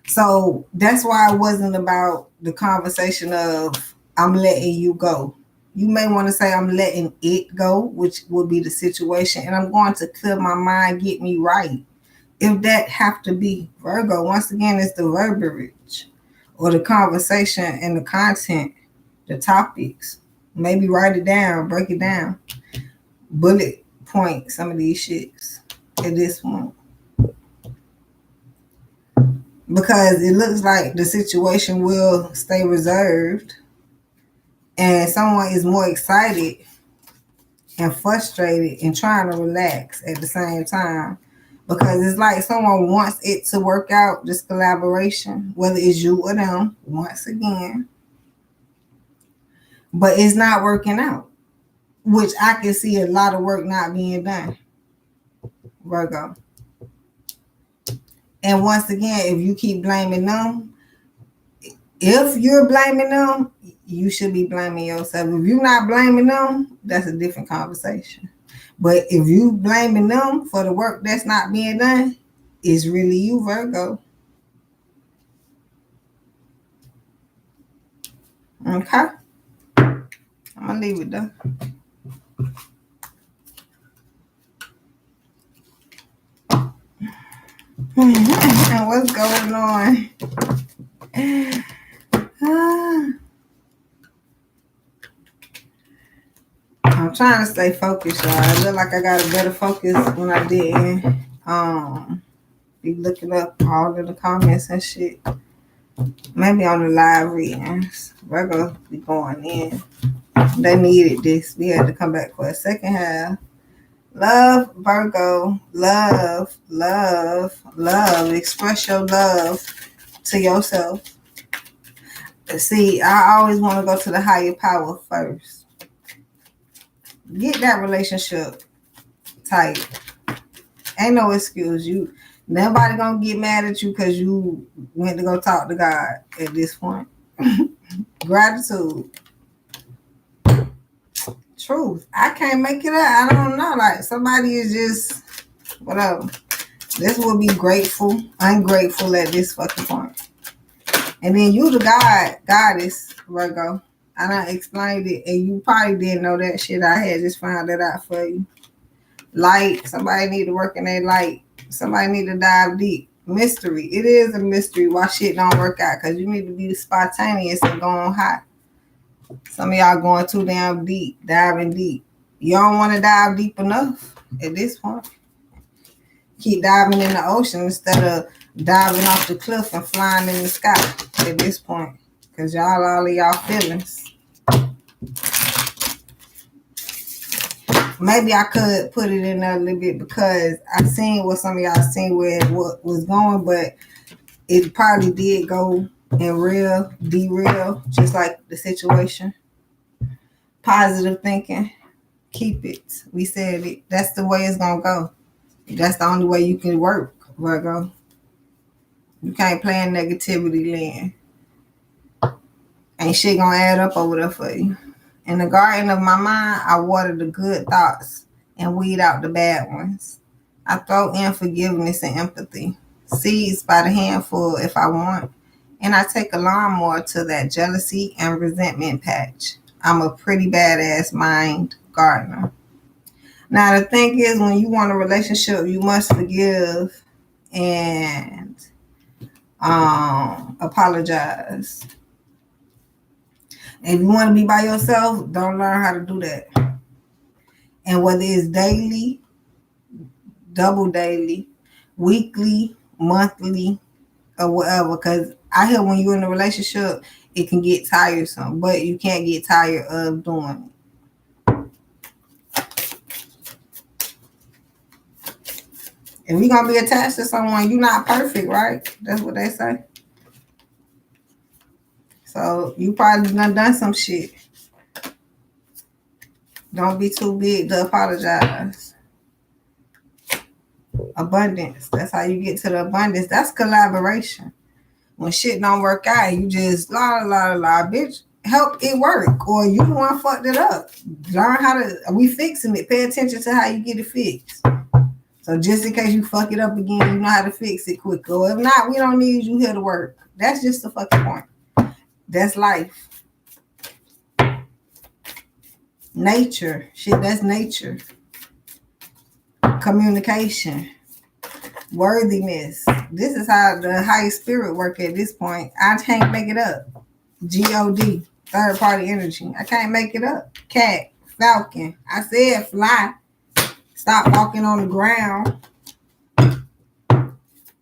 So that's why it wasn't about the conversation of I'm letting you go. You may want to say I'm letting it go, which would be the situation. And I'm going to clear my mind, get me right. If that have to be Virgo, once again, it's the verbiage or the conversation and the content, the topics. Maybe write it down, break it down, bullet point some of these shits at this point. Because it looks like the situation will stay reserved and someone is more excited and frustrated and trying to relax at the same time. Because it's like someone wants it to work out, this collaboration, whether it's you or them, once again. But it's not working out, which I can see a lot of work not being done, Virgo. And once again, if you keep blaming them, if you're blaming them, you should be blaming yourself. If you're not blaming them, that's a different conversation. But if you blaming them for the work that's not being done, it's really you, Virgo. Okay? I'm going to leave it though. And what's going on? I'm trying to stay focused, y'all. I feel like I got a better focus when I didn't be looking up all of the comments and shit. Maybe on the live readings. Virgo be going in. They needed this. We had to come back for a second half. Love, Virgo. Love, love, love. Express your love to yourself. See, I always want to go to the higher power first. Get that relationship tight. Ain't no excuse. Nobody gonna get mad at you because you went to go talk to God at this point. Gratitude. Truth. I can't make it up. I don't know. Like somebody is just whatever. This will be grateful, ungrateful at this fucking point. And then you the goddess, Virgo. I done explained it, and you probably didn't know that shit. I had just found it out for you. Light. Somebody need to work in their light. Somebody need to dive deep. Mystery. It is a mystery why shit don't work out, because you need to be spontaneous and going hot. Some of y'all going too damn deep, diving deep. You don't want to dive deep enough at this point. Keep diving in the ocean instead of diving off the cliff and flying in the sky at this point. Because y'all, all of y'all feelings. Maybe I could put it in there a little bit because I seen what some of y'all seen where what was going, but it probably did go in real, derail, just like the situation. Positive thinking. Keep it. We said it. That's the way it's going to go. That's the only way you can work, Virgo. You can't play in negativity land. Ain't shit going to add up over there for you. In the garden of my mind, I water the good thoughts and weed out the bad ones. I throw in forgiveness and empathy. Seeds by the handful if I want. And I take a lawnmower to that jealousy and resentment patch. I'm a pretty badass mind gardener. Now, the thing is, when you want a relationship, you must forgive and apologize. If you want to be by yourself, don't learn how to do that. And whether it's daily, double daily, weekly, monthly, or whatever, because I hear when you're in a relationship, it can get tiresome, but you can't get tired of doing it. If you're going to be attached to someone, you're not perfect, right? That's what they say. So you probably done some shit. Don't be too big to apologize. Abundance. That's how you get to the abundance. That's collaboration. When shit don't work out, you just bitch, help it work. Or you the one fucked it up. Learn how to, we fixing it. Pay attention to how you get it fixed. So just in case you fuck it up again, you know how to fix it quicker. Or if not, we don't need you here to work. That's just the fucking point. That's life. Nature. Shit, that's nature. Communication. Worthiness. This is how the highest spirit work at this point. I can't make it up. God. Third party energy. I can't make it up. Cat. Falcon. I said fly. Stop walking on the ground.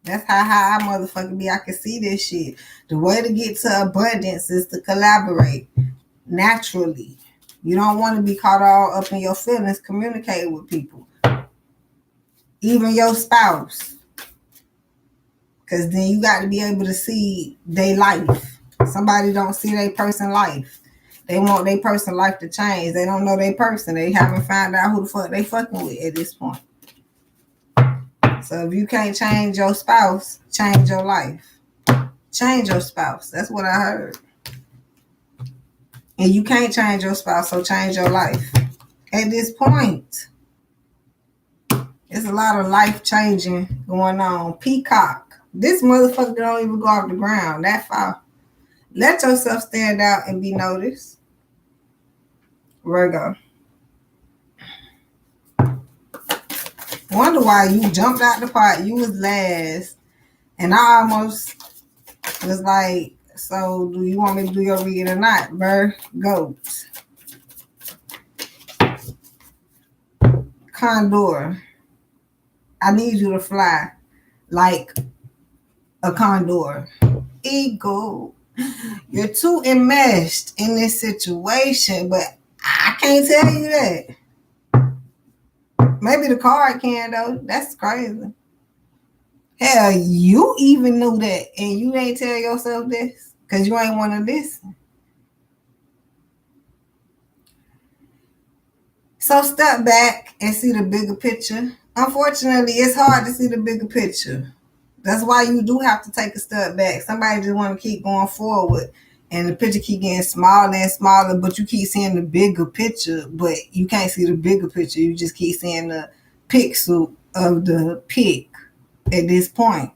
That's how high I motherfucking be. I can see this shit. The way to get to abundance is to collaborate naturally. You don't want to be caught all up in your feelings. Communicate with people. Even your spouse. Because then you got to be able to see their life. Somebody don't see their person life. They want their person life to change. They don't know their person. They haven't found out who the fuck they fucking with at this point. So if you can't change your spouse, change your life. Change your spouse. That's what I heard. And you can't change your spouse, so change your life. At this point, there's a lot of life changing going on. Peacock. This motherfucker don't even go off the ground that far. Let yourself stand out and be noticed. Virgo. Wonder why you jumped out the pot. You was last. And I almost was like, so do you want me to do your reading or not? Virgo. Condor. I need you to fly like a condor. Eagle. You're too enmeshed in this situation, but I can't tell you that. Maybe the card can, though. That's crazy. Hell, you even knew that, and you ain't tell yourself this because you ain't want to listen. So step back and see the bigger picture. Unfortunately, it's hard to see the bigger picture. That's why you do have to take a step back. Somebody just want to keep going forward, and the picture keep getting smaller and smaller, but you keep seeing the bigger picture, but you can't see the bigger picture. You just keep seeing the pixel of the pic at this point.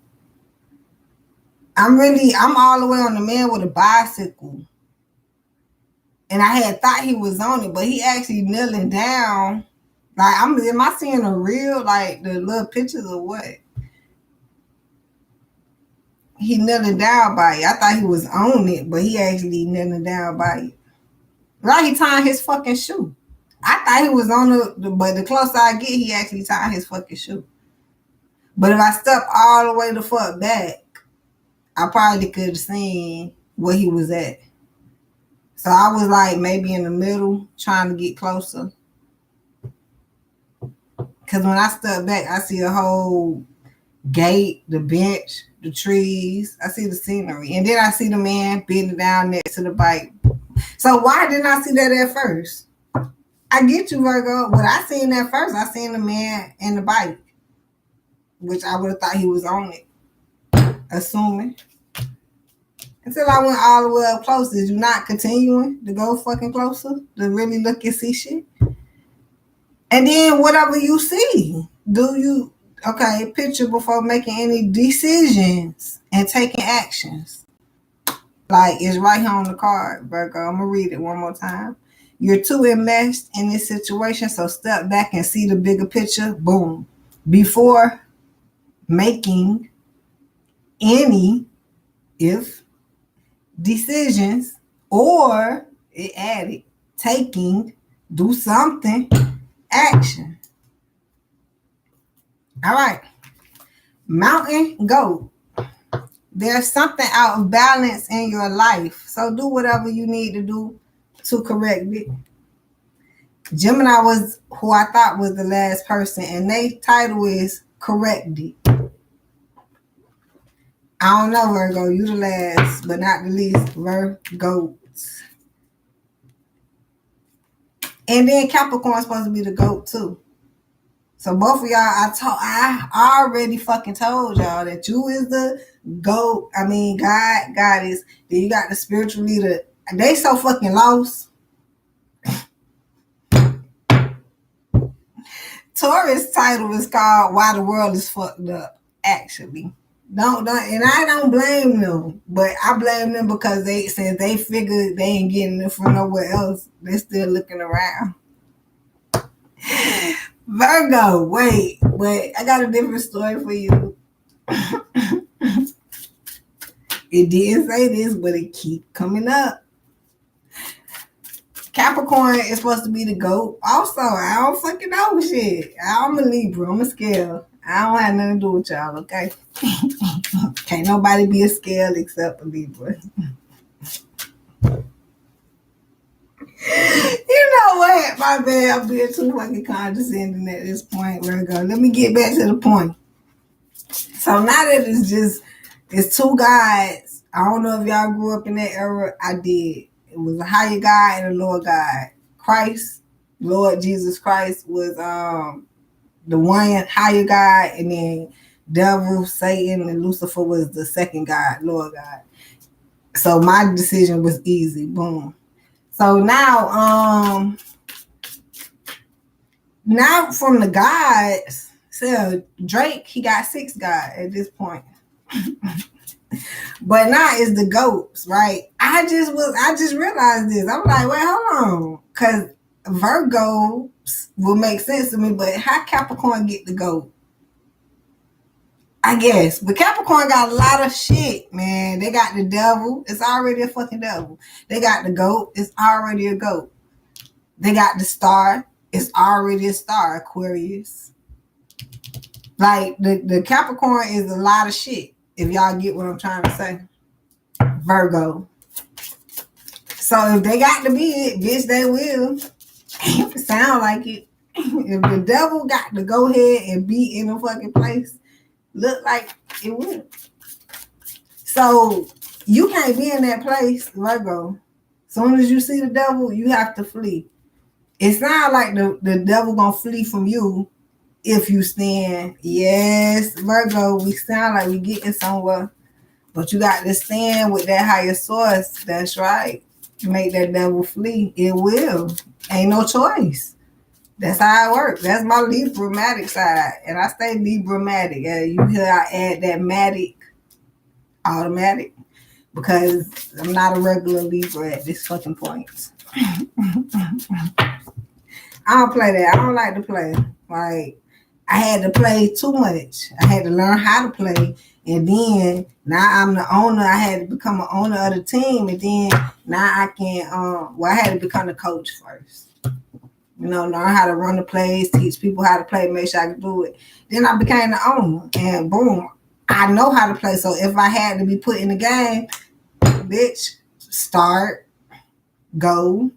I'm all the way on the man with a bicycle. And I had thought he was on it, but he actually kneeling down. Like, am I seeing a real, like, the little pictures or what? He kneeling down by it. I thought he was on it, but he actually kneeling down by it. Right, he tying his fucking shoe. I thought he was on but the closer I get, he actually tying his fucking shoe. But if I step all the way the fuck back, I probably could have seen where he was at. So I was like maybe in the middle, trying to get closer. Because when I step back, I see a whole gate, the bench, the trees. I see the scenery. And then I see the man bending down next to the bike. So why didn't I see that at first? I get you, Virgo. But I seen that first. I seen the man and the bike, which I would have thought he was on it, assuming. Until I went all the way up close. Is you not continuing to go fucking closer to really look and see shit? And then whatever you see, do you, okay, picture before making any decisions and taking actions. Like, it's right here on the card, Virgo. I'm going to read it one more time. You're too enmeshed in this situation, so step back and see the bigger picture. Boom. Before making any, if, decisions, or it added, taking, do something, action. All right. Mountain goat. There's something out of balance in your life. So do whatever you need to do to correct it. Gemini was who I thought was the last person, and their title is Correct It. I don't know, Virgo. You the last, but not the least, Virgo. And then Capricorn's supposed to be the goat too. So both of y'all, I already fucking told y'all that you is the goat. I mean, God is. Then you got the spiritual leader. They so fucking lost. Taurus title is called Why the World is Fucked Up, actually. Don't, and I don't blame them, but I blame them because since they figured they ain't getting it from nowhere else, they're still looking around. Virgo, wait, I got a different story for you. It didn't say this, but it keep coming up. Capricorn is supposed to be the goat. Also, I don't fucking know shit. I'm a Libra. I'm a scale. I don't have nothing to do with y'all, okay? Can't nobody be a scale except a Libra. You know what? My bad. I'm being too fucking condescending at this point. Virgo. Let me get back to the point. So now that it's two gods. I don't know if y'all grew up in that era. I did. It was a higher God and a lower God. Christ, Lord Jesus Christ, was the one higher God, and then devil, Satan, and Lucifer was the second God, lower God. So my decision was easy. Boom. So now from the gods, so Drake, he got 6 gods at this point. But now it's the goats, right? I just realized this. I'm like, wait, hold on. Because Virgo will make sense to me, but how Capricorn get the goat? I guess. But Capricorn got a lot of shit, man. They got the devil. It's already a fucking devil. They got the goat. It's already a goat. They got the star. It's already a star, Aquarius. Like, the Capricorn is a lot of shit, if y'all get what I'm trying to say. Virgo. So if they got to be it, bitch, they will. Sound like it. If the devil got to go ahead and be in a fucking place, look like it would. So you can't be in that place, Virgo. As soon as you see the devil, you have to flee. It sounds like the devil gonna flee from you if you stand. Yes, Virgo, we sound like we getting somewhere. But you got to stand with that higher source. That's right. Make that devil flee. It will. Ain't no choice. That's how it works. That's my Libra-matic side. And I stay Libra-matic. You hear I add that matic, automatic, because I'm not a regular Libra at this fucking point. I don't play that. I don't like to play. Like, I had to play too much. I had to learn how to play. And then now I'm the owner. I had to become an owner of the team. And then now I can, I had to become the coach first. You know, learn how to run the plays, teach people how to play, make sure I could do it. Then I became the owner. And boom, I know how to play. So if I had to be put in the game, bitch, start, go,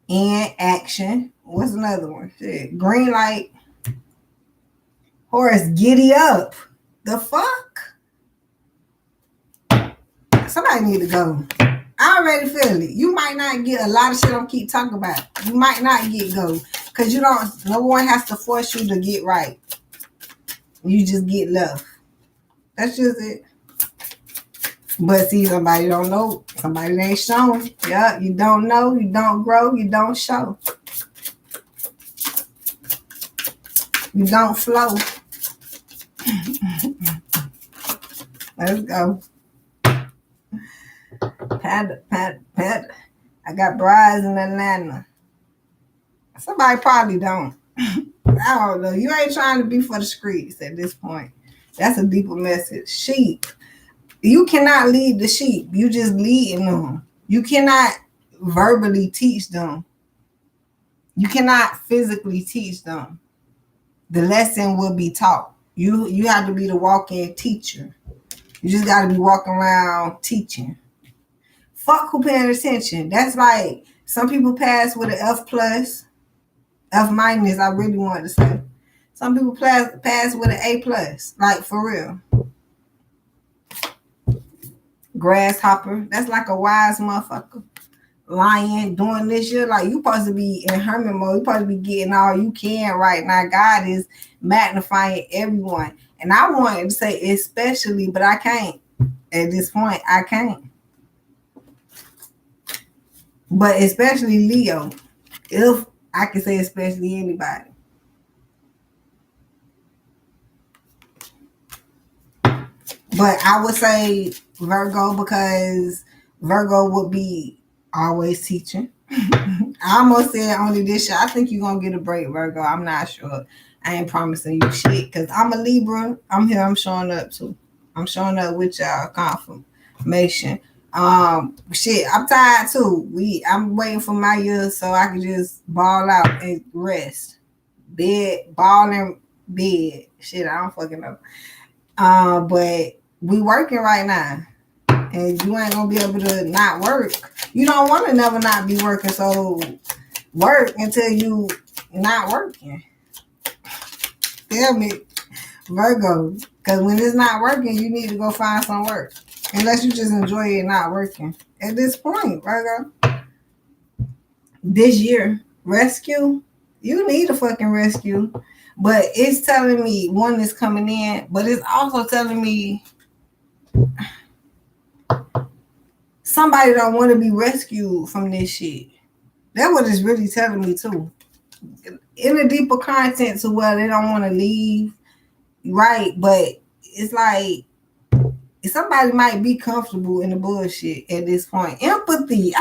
in action. What's another one? Shit. Green light. Horse, giddy up. The fuck? Somebody need to go. I already feel it. You might not get a lot of shit I'm keep talking about. You might not get go. Because you don't, no one has to force you to get right. You just get love. That's just it. But see, somebody don't know. Somebody ain't shown. Yeah, you don't know. You don't grow. You don't show. You don't flow. Let's go. Pat. I got brides in Atlanta. Somebody probably don't. I don't know. You ain't trying to be for the streets at this point. That's a deeper message. Sheep. You cannot lead the sheep. You just leading them. You cannot verbally teach them. You cannot physically teach them. The lesson will be taught. You have to be the walk-in teacher. You just got to be walking around teaching. Fuck who paying attention. That's like some people pass with an F plus, F minus. I really wanted to say. Some people pass with an A plus. Like for real. Grasshopper. That's like a wise motherfucker. Lion doing this shit. Like you supposed to be in hermit mode. You supposed to be getting all you can right now. God is magnifying everyone. And I wanted to say especially, but I can't. At this point, I can't. But especially Leo. If I can say especially anybody. But I would say Virgo because Virgo would be always teaching. I almost said only this year. I think you're going to get a break, Virgo. I'm not sure. I ain't promising you shit because I'm a Libra. I'm here. I'm showing up too. I'm showing up with y'all confirmation. Shit, I'm tired too. I'm waiting for my year so I can just ball out and rest. Ball in bed. Shit, I don't fucking know. But we working right now. And you ain't gonna be able to not work. You don't want to never not be working, so work until you not working. Tell me, Virgo, because when it's not working, you need to go find some work. Unless you just enjoy it not working. At this point, Virgo, this year, rescue, you need a fucking rescue. But it's telling me one is coming in, but it's also telling me somebody don't want to be rescued from this shit. That's what it's really telling me too. In a deeper content to where they don't want to leave, right? But it's like somebody might be comfortable in the bullshit at this point. Empathy.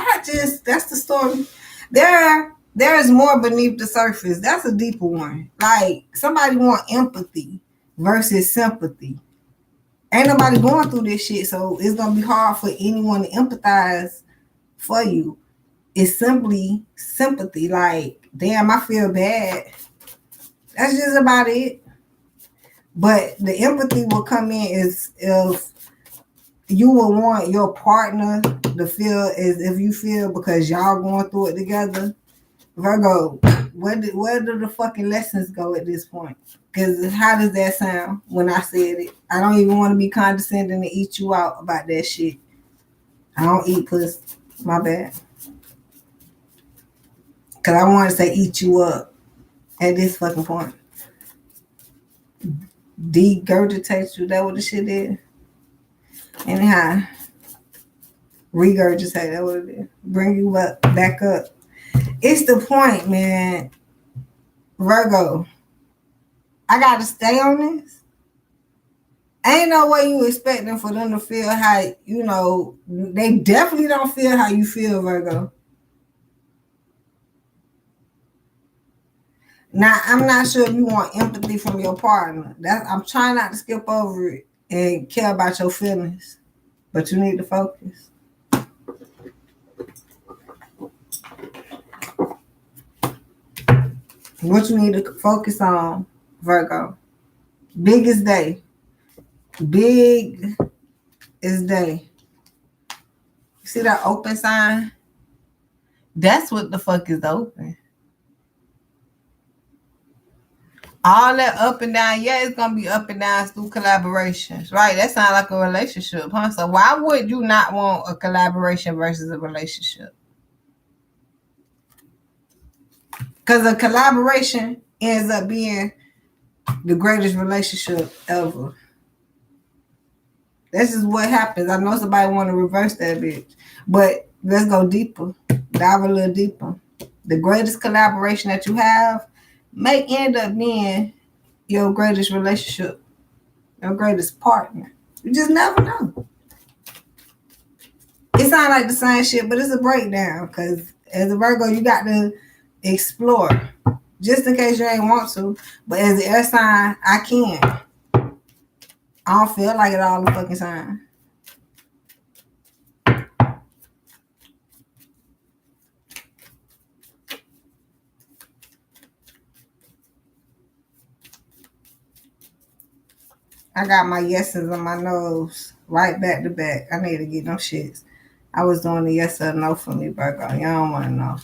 That's the story. There is more beneath the surface. That's a deeper one. Like somebody want empathy versus sympathy. Ain't nobody going through this shit, so it's gonna be hard for anyone to empathize for you. It's simply sympathy. Like, damn, I feel bad. That's just about it. But the empathy will come in is if you will want your partner to feel as if you feel because y'all going through it together. Virgo, where do the fucking lessons go at this point? Because how does that sound when I said it? I don't even want to be condescending to eat you out about that shit. I don't eat pussy. My bad. Because I want to say eat you up at this fucking point. Degurgitate you. That what the shit is? Anyhow, regurgitate. That what it is. Bring you up, back up. It's the point, man. Virgo, I got to stay on this. Ain't no way you expecting for them to feel how, you know, they definitely don't feel how you feel, Virgo. Now, I'm not sure if you want empathy from your partner. I'm trying not to skip over it and care about your feelings, but you need to focus. What you need to focus on, Virgo. Biggest day. Big is day. You see that open sign? That's what the fuck is open. All that up and down, yeah, it's gonna be up and down through collaborations, right? That sounds like a relationship, huh? So why would you not want a collaboration versus a relationship? Because a collaboration ends up being the greatest relationship ever. This is what happens. I know somebody want to reverse that bitch, but let's go deeper. Dive a little deeper. The greatest collaboration that you have may end up being your greatest relationship, your greatest partner. You just never know. It sounds like the same shit, but it's a breakdown because as a Virgo, you got to explore. Just in case you ain't want to. But as an air sign, I can. I don't feel like it all the fucking time. I got my yeses on my nose right back to back. I need to get them shits. I was doing the yes or no for me, Virgo. You don't want to know.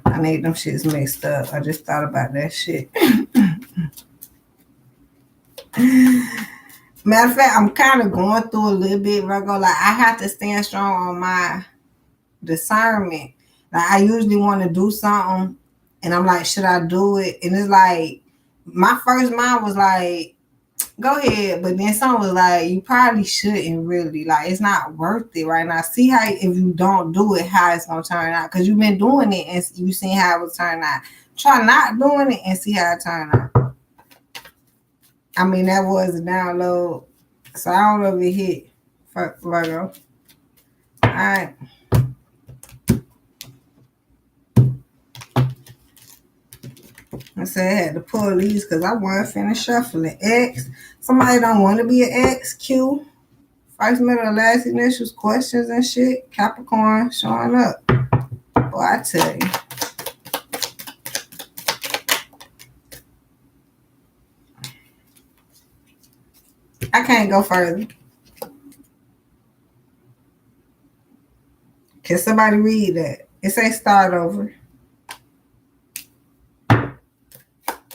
I need them shits mixed up. I just thought about that shit. Matter of fact, I'm kind of going through a little bit, Virgo. Like, I have to stand strong on my discernment. Like, I usually want to do something, and I'm like, should I do it? And it's like, my first mind was like, go ahead. But then someone was like, you probably shouldn't really. Like, it's not worth it right now. See how, if you don't do it, how it's going to turn out. Because you've been doing it, and you seen how it was turn out. Try not doing it and see how it turn out. I mean, that was a download. So I don't know if it hit for Virgo. All right. I said I had to pull these because I wasn't finished shuffling. X. Somebody don't want to be an X. Q. First, middle, last initials, questions and shit. Capricorn showing up. Boy, I tell you. I can't go further. Can somebody read that? It says start over.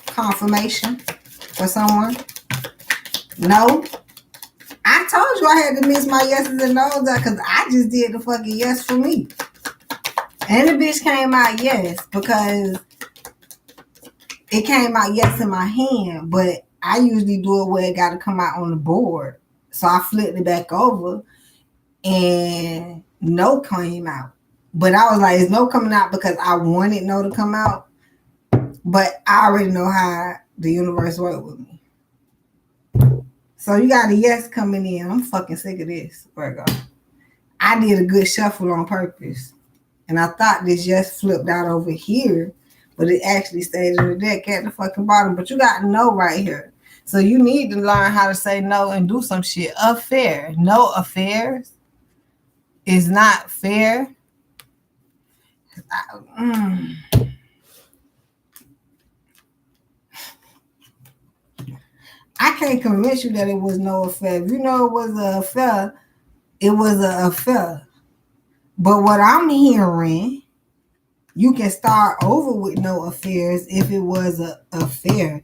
Confirmation for someone? No. I told you I had to miss my yeses and no's because I just did the fucking yes for me. And the bitch came out yes because it came out yes in my hand, but I usually do it where it got to come out on the board. So I flipped it back over and no came out. But I was like, it's no coming out because I wanted no to come out. But I already know how the universe works with me. So you got a yes coming in. I'm fucking sick of this, Virgo. I did a good shuffle on purpose. And I thought this yes flipped out over here, but it actually stayed in the deck at the fucking bottom. But you got no right here. So you need to learn how to say no and do some shit. Affair. No affairs is not fair. I can't convince you that it was no affair. If you know it was an affair, it was an affair. But what I'm hearing, you can start over with no affairs if it was an affair.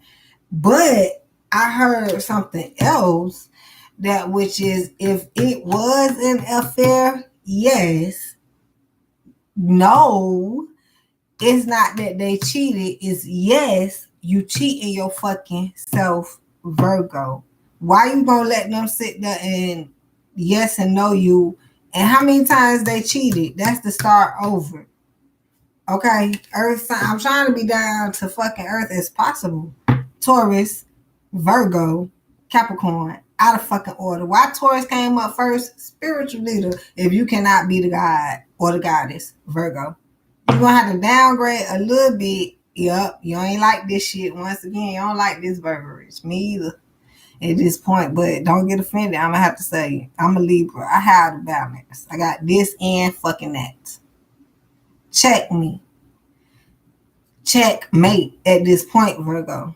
But I heard something else, that which is if it was an affair, yes. No, it's not that they cheated. It's yes, you cheating your fucking self, Virgo. Why you gonna let them sit there and yes and no you? And how many times they cheated? That's the start over. Okay, Earth sign. I'm trying to be down to fucking Earth as possible. Taurus, Virgo, Capricorn. Out of fucking order. Why Taurus came up first? Spiritual leader. If you cannot be the god or the goddess, Virgo, you're gonna have to downgrade a little bit. Yup, you ain't like this shit. Once again, you don't like this verbiage. Me either at this point, but don't get offended. I'm gonna have to say I'm a Libra. I have the balance. I got this and fucking that. Check me. Checkmate at this point, Virgo.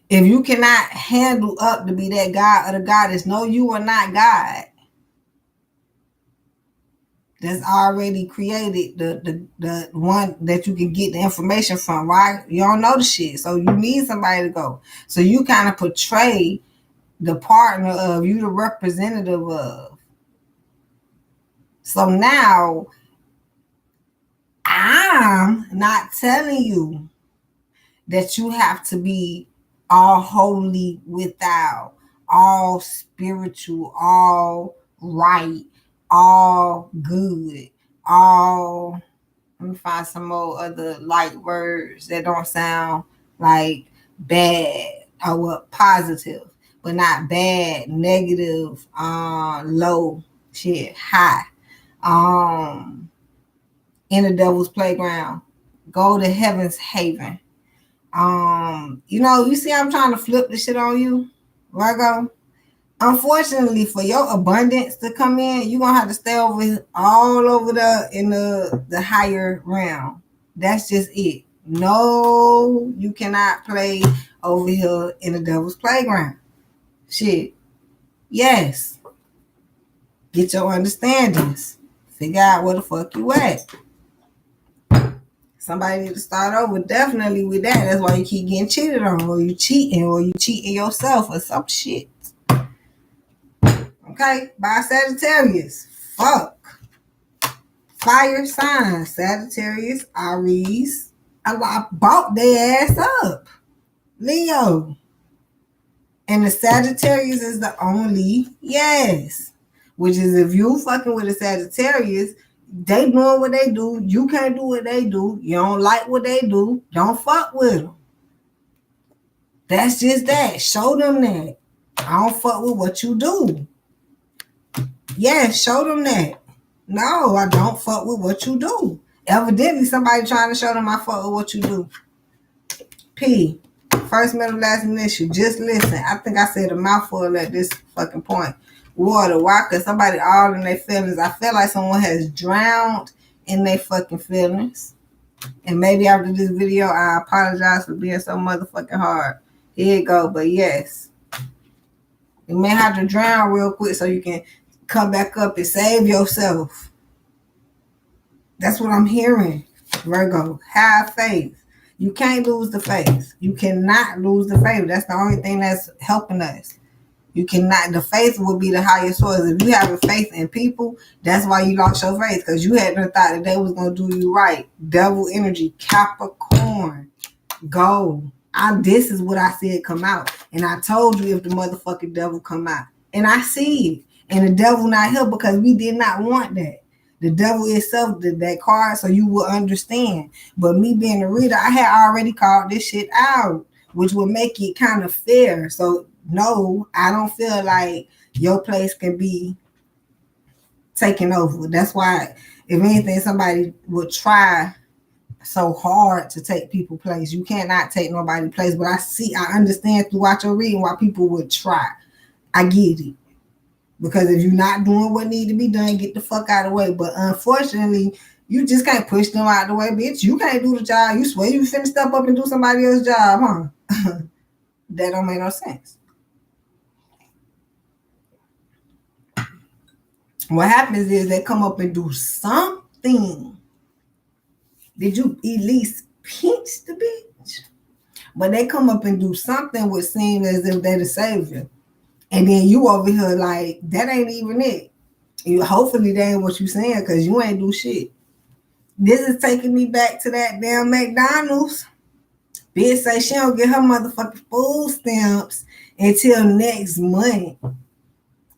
If you cannot handle up to be that god or the goddess, no, you are not God. That's already created the one that you can get the information from, right? You don't know the shit, so you need somebody to go. So you kind of portray the partner of, you the representative of. So now I'm not telling you that you have to be all holy without, all spiritual, all right, all good, all, let me find some more other light words that don't sound like bad or what, positive, but not bad, negative, low, shit, high. In the devil's playground, go to heaven's haven. You see I'm trying to flip the shit on you, Virgo. Unfortunately, for your abundance to come in, you're gonna have to stay all over in the higher realm. That's just it. No, you cannot play over here in the devil's playground. Shit. Yes. Get your understandings. Figure out where the fuck you at. Somebody need to start over definitely with that. That's why you keep getting cheated on, or you cheating yourself or some shit. Okay, by Sagittarius. Fuck. Fire signs. Sagittarius, Aries. I bought their ass up. Leo. And the Sagittarius is the only yes. Which is, if you fucking with a Sagittarius, they doing what they do. You can't do what they do. You don't like what they do. Don't fuck with them. That's just that. Show them that. I don't fuck with what you do. Yeah, show them that. No, I don't fuck with what you do. Evidently, somebody trying to show them I fuck with what you do. P. First, middle, last initial. Just listen. I think I said a mouthful at this fucking point. Water. Why? Because somebody all in their feelings. I feel like someone has drowned in their fucking feelings. And maybe after this video, I apologize for being so motherfucking hard. Here you go. But yes. You may have to drown real quick so you can come back up and save yourself. That's what I'm hearing, Virgo. Have faith. You can't lose the faith. You cannot lose the faith. That's the only thing that's helping us. You cannot. The faith will be the highest source. If you have a faith in people, that's why you lost your faith, because you had no thought that they was going to do you right. Devil energy, Capricorn, go. This is what I said come out. And I told you if the motherfucking devil come out. And I see it. And the devil not here because we did not want that. The devil itself did that card so you will understand. But me being a reader, I had already called this shit out, which would make it kind of fair. So no, I don't feel like your place can be taken over. That's why, if anything, somebody would try so hard to take people's place. You cannot take nobody's place. But I understand throughout your reading why people would try. I get it. Because if you're not doing what needs to be done, get the fuck out of the way. But unfortunately, you just can't push them out of the way, bitch. You can't do the job. You swear you finna step up and do somebody else's job, huh? That don't make no sense. What happens is they come up and do something. Did you at least pinch the bitch? But they come up and do something which seems as if they're the savior. And then you over here like, that ain't even it. Hopefully that ain't what you saying, because you ain't do shit. This is taking me back to that damn McDonald's. Bitch say she don't get her motherfucking food stamps until next month.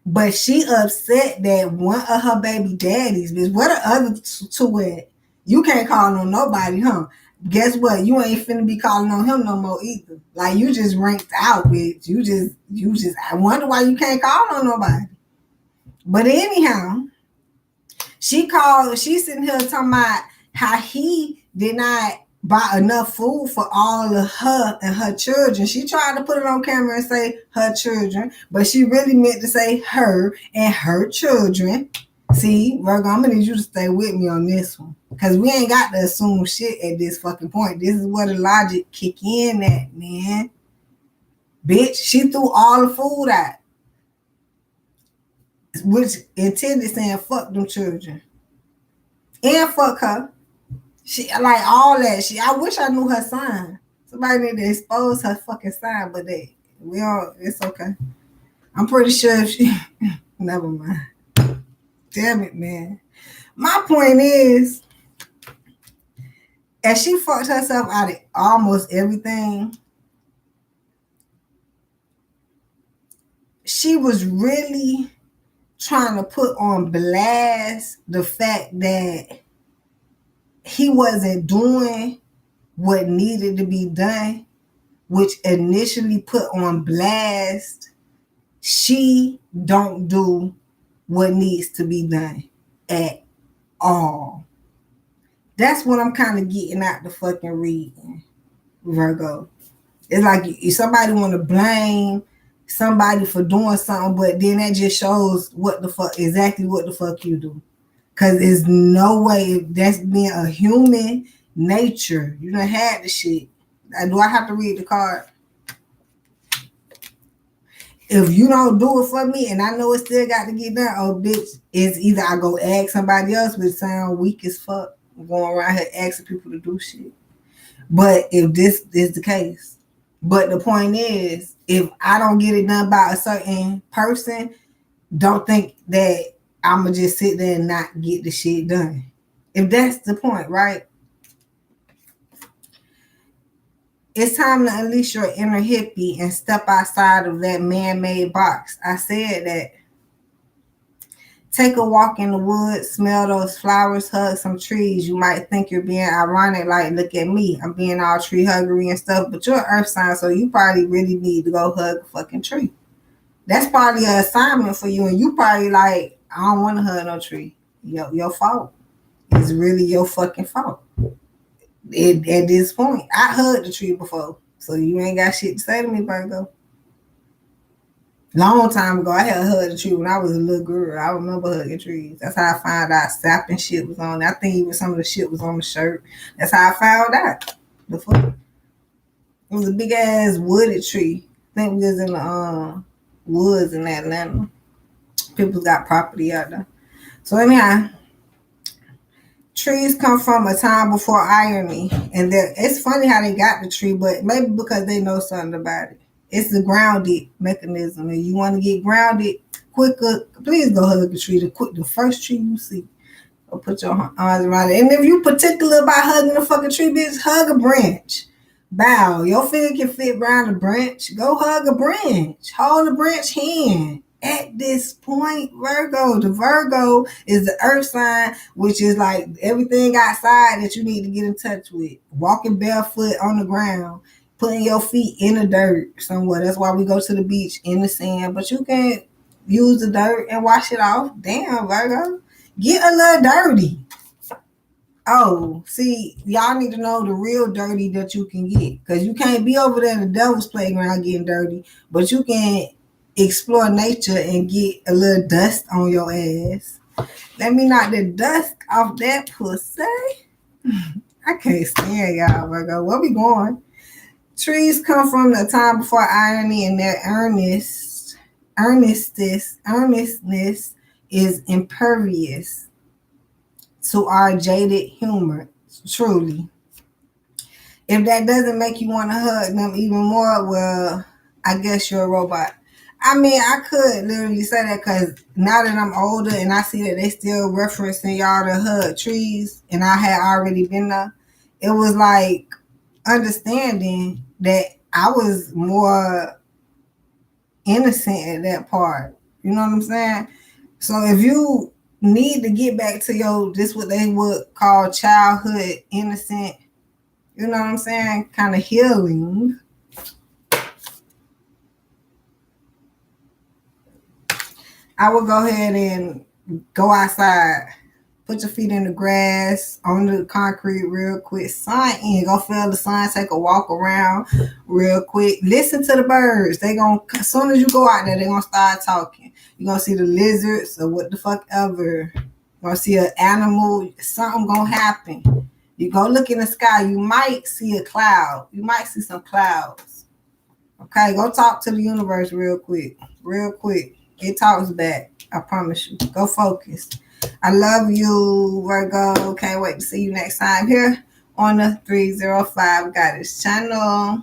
But she upset that one of her baby daddies, bitch, what are other two at? You can't call on nobody, huh? guess what? You ain't finna be calling on him no more either. Like, you just ranked out, bitch. You just. I wonder why you can't call on nobody. But anyhow, she sitting here talking about how he did not buy enough food for all of her and her children. She tried to put it on camera and say her children, but she really meant to say her and her children. See, Virgo, I'm gonna need you to stay with me on this one. Because we ain't got to assume shit at this fucking point. This is where the logic kick in at, man. Bitch, she threw all the food out. Which intended saying fuck them children. And fuck her. She like all that. I wish I knew her sign. Somebody need to expose her fucking sign, but it's okay. I'm pretty sure if she never mind. Damn it, man. My point is, as she fucked herself out of almost everything, she was really trying to put on blast the fact that he wasn't doing what needed to be done, which initially put on blast she don't do what needs to be done at all. That's what I'm kind of getting out the fucking reading, Virgo. It's like if somebody want to blame somebody for doing something, but then that just shows exactly what the fuck you do. Because there's no way that's being a human nature. You done had the shit. Do I have to read the card? If you don't do it for me and I know it still got to get done, oh, bitch, it's either I go ask somebody else, which sound weak as fuck. I'm going around here asking people to do shit. But if this is the case, but the point is, if I don't get it done by a certain person, don't think that I'm going to just sit there and not get the shit done. If that's the point, right? It's time to unleash your inner hippie and step outside of that man-made box. I said that. Take a walk in the woods, smell those flowers, hug some trees. You might think you're being ironic, like, look at me. I'm being all tree huggery and stuff, but you're an earth sign, so you probably really need to go hug a fucking tree. That's probably an assignment for you, and you probably like, I don't want to hug no tree. Your fault. It's really your fucking fault. At this point, I hugged the tree before, so you ain't got shit to say to me, Virgo. Long time ago, I had hugged a tree when I was a little girl. I remember hugging trees. That's how I found out sap and shit was on. I think even some of the shit was on the shirt. That's how I found out. The fuck? It was a big ass wooded tree. I think we was in the woods in Atlanta. People got property out there. So anyhow, trees come from a time before irony, and it's funny how they got the tree, but maybe because they know something about it. It's the grounded mechanism. And you want to get grounded quicker, please go hug the tree. The first tree you see. Go put your arms around it. And if you particular about hugging a fucking tree, bitch, hug a branch. Bow. Your finger can fit around a branch. Go hug a branch. Hold a branch hand. At this point, Virgo. The Virgo is the earth sign, which is like everything outside that you need to get in touch with. Walking barefoot on the ground. Putting your feet in the dirt somewhere. That's why we go to the beach in the sand. But you can use the dirt and wash it off. Damn, Virgo. Get a little dirty. Oh, see, y'all need to know the real dirty that you can get. Because you can't be over there in the devil's playground getting dirty. But you can explore nature and get a little dust on your ass. Let me knock the dust off that pussy. I can't stand y'all, Virgo. Where we going? Trees come from the time before irony, and their earnestness is impervious to our jaded humor, truly. If that doesn't make you want to hug them even more, well, I guess you're a robot. I mean, I could literally say that because now that I'm older and I see that they still referencing y'all to hug trees, and I had already been there, it was like understanding that I was more innocent at that part. You know what I'm saying? So if you need to get back to this what they would call childhood innocent, You know what I'm saying? Kind of healing. I would go ahead and go outside. Put your feet in the grass, on the concrete real quick. Sun in. Go feel the sun. Take a walk around real quick. Listen to the birds. They gonna, as soon as you go out there, they gonna start talking. You gonna see the lizards or what the fuck ever. You gonna see an animal. Something gonna happen. You go look in the sky. You might see a cloud. You might see some clouds. Okay, go talk to the universe real quick. Real quick. It talks back. I promise you. Go focus. I love you, Virgo. Can't wait to see you next time here on the 305 Goddess channel.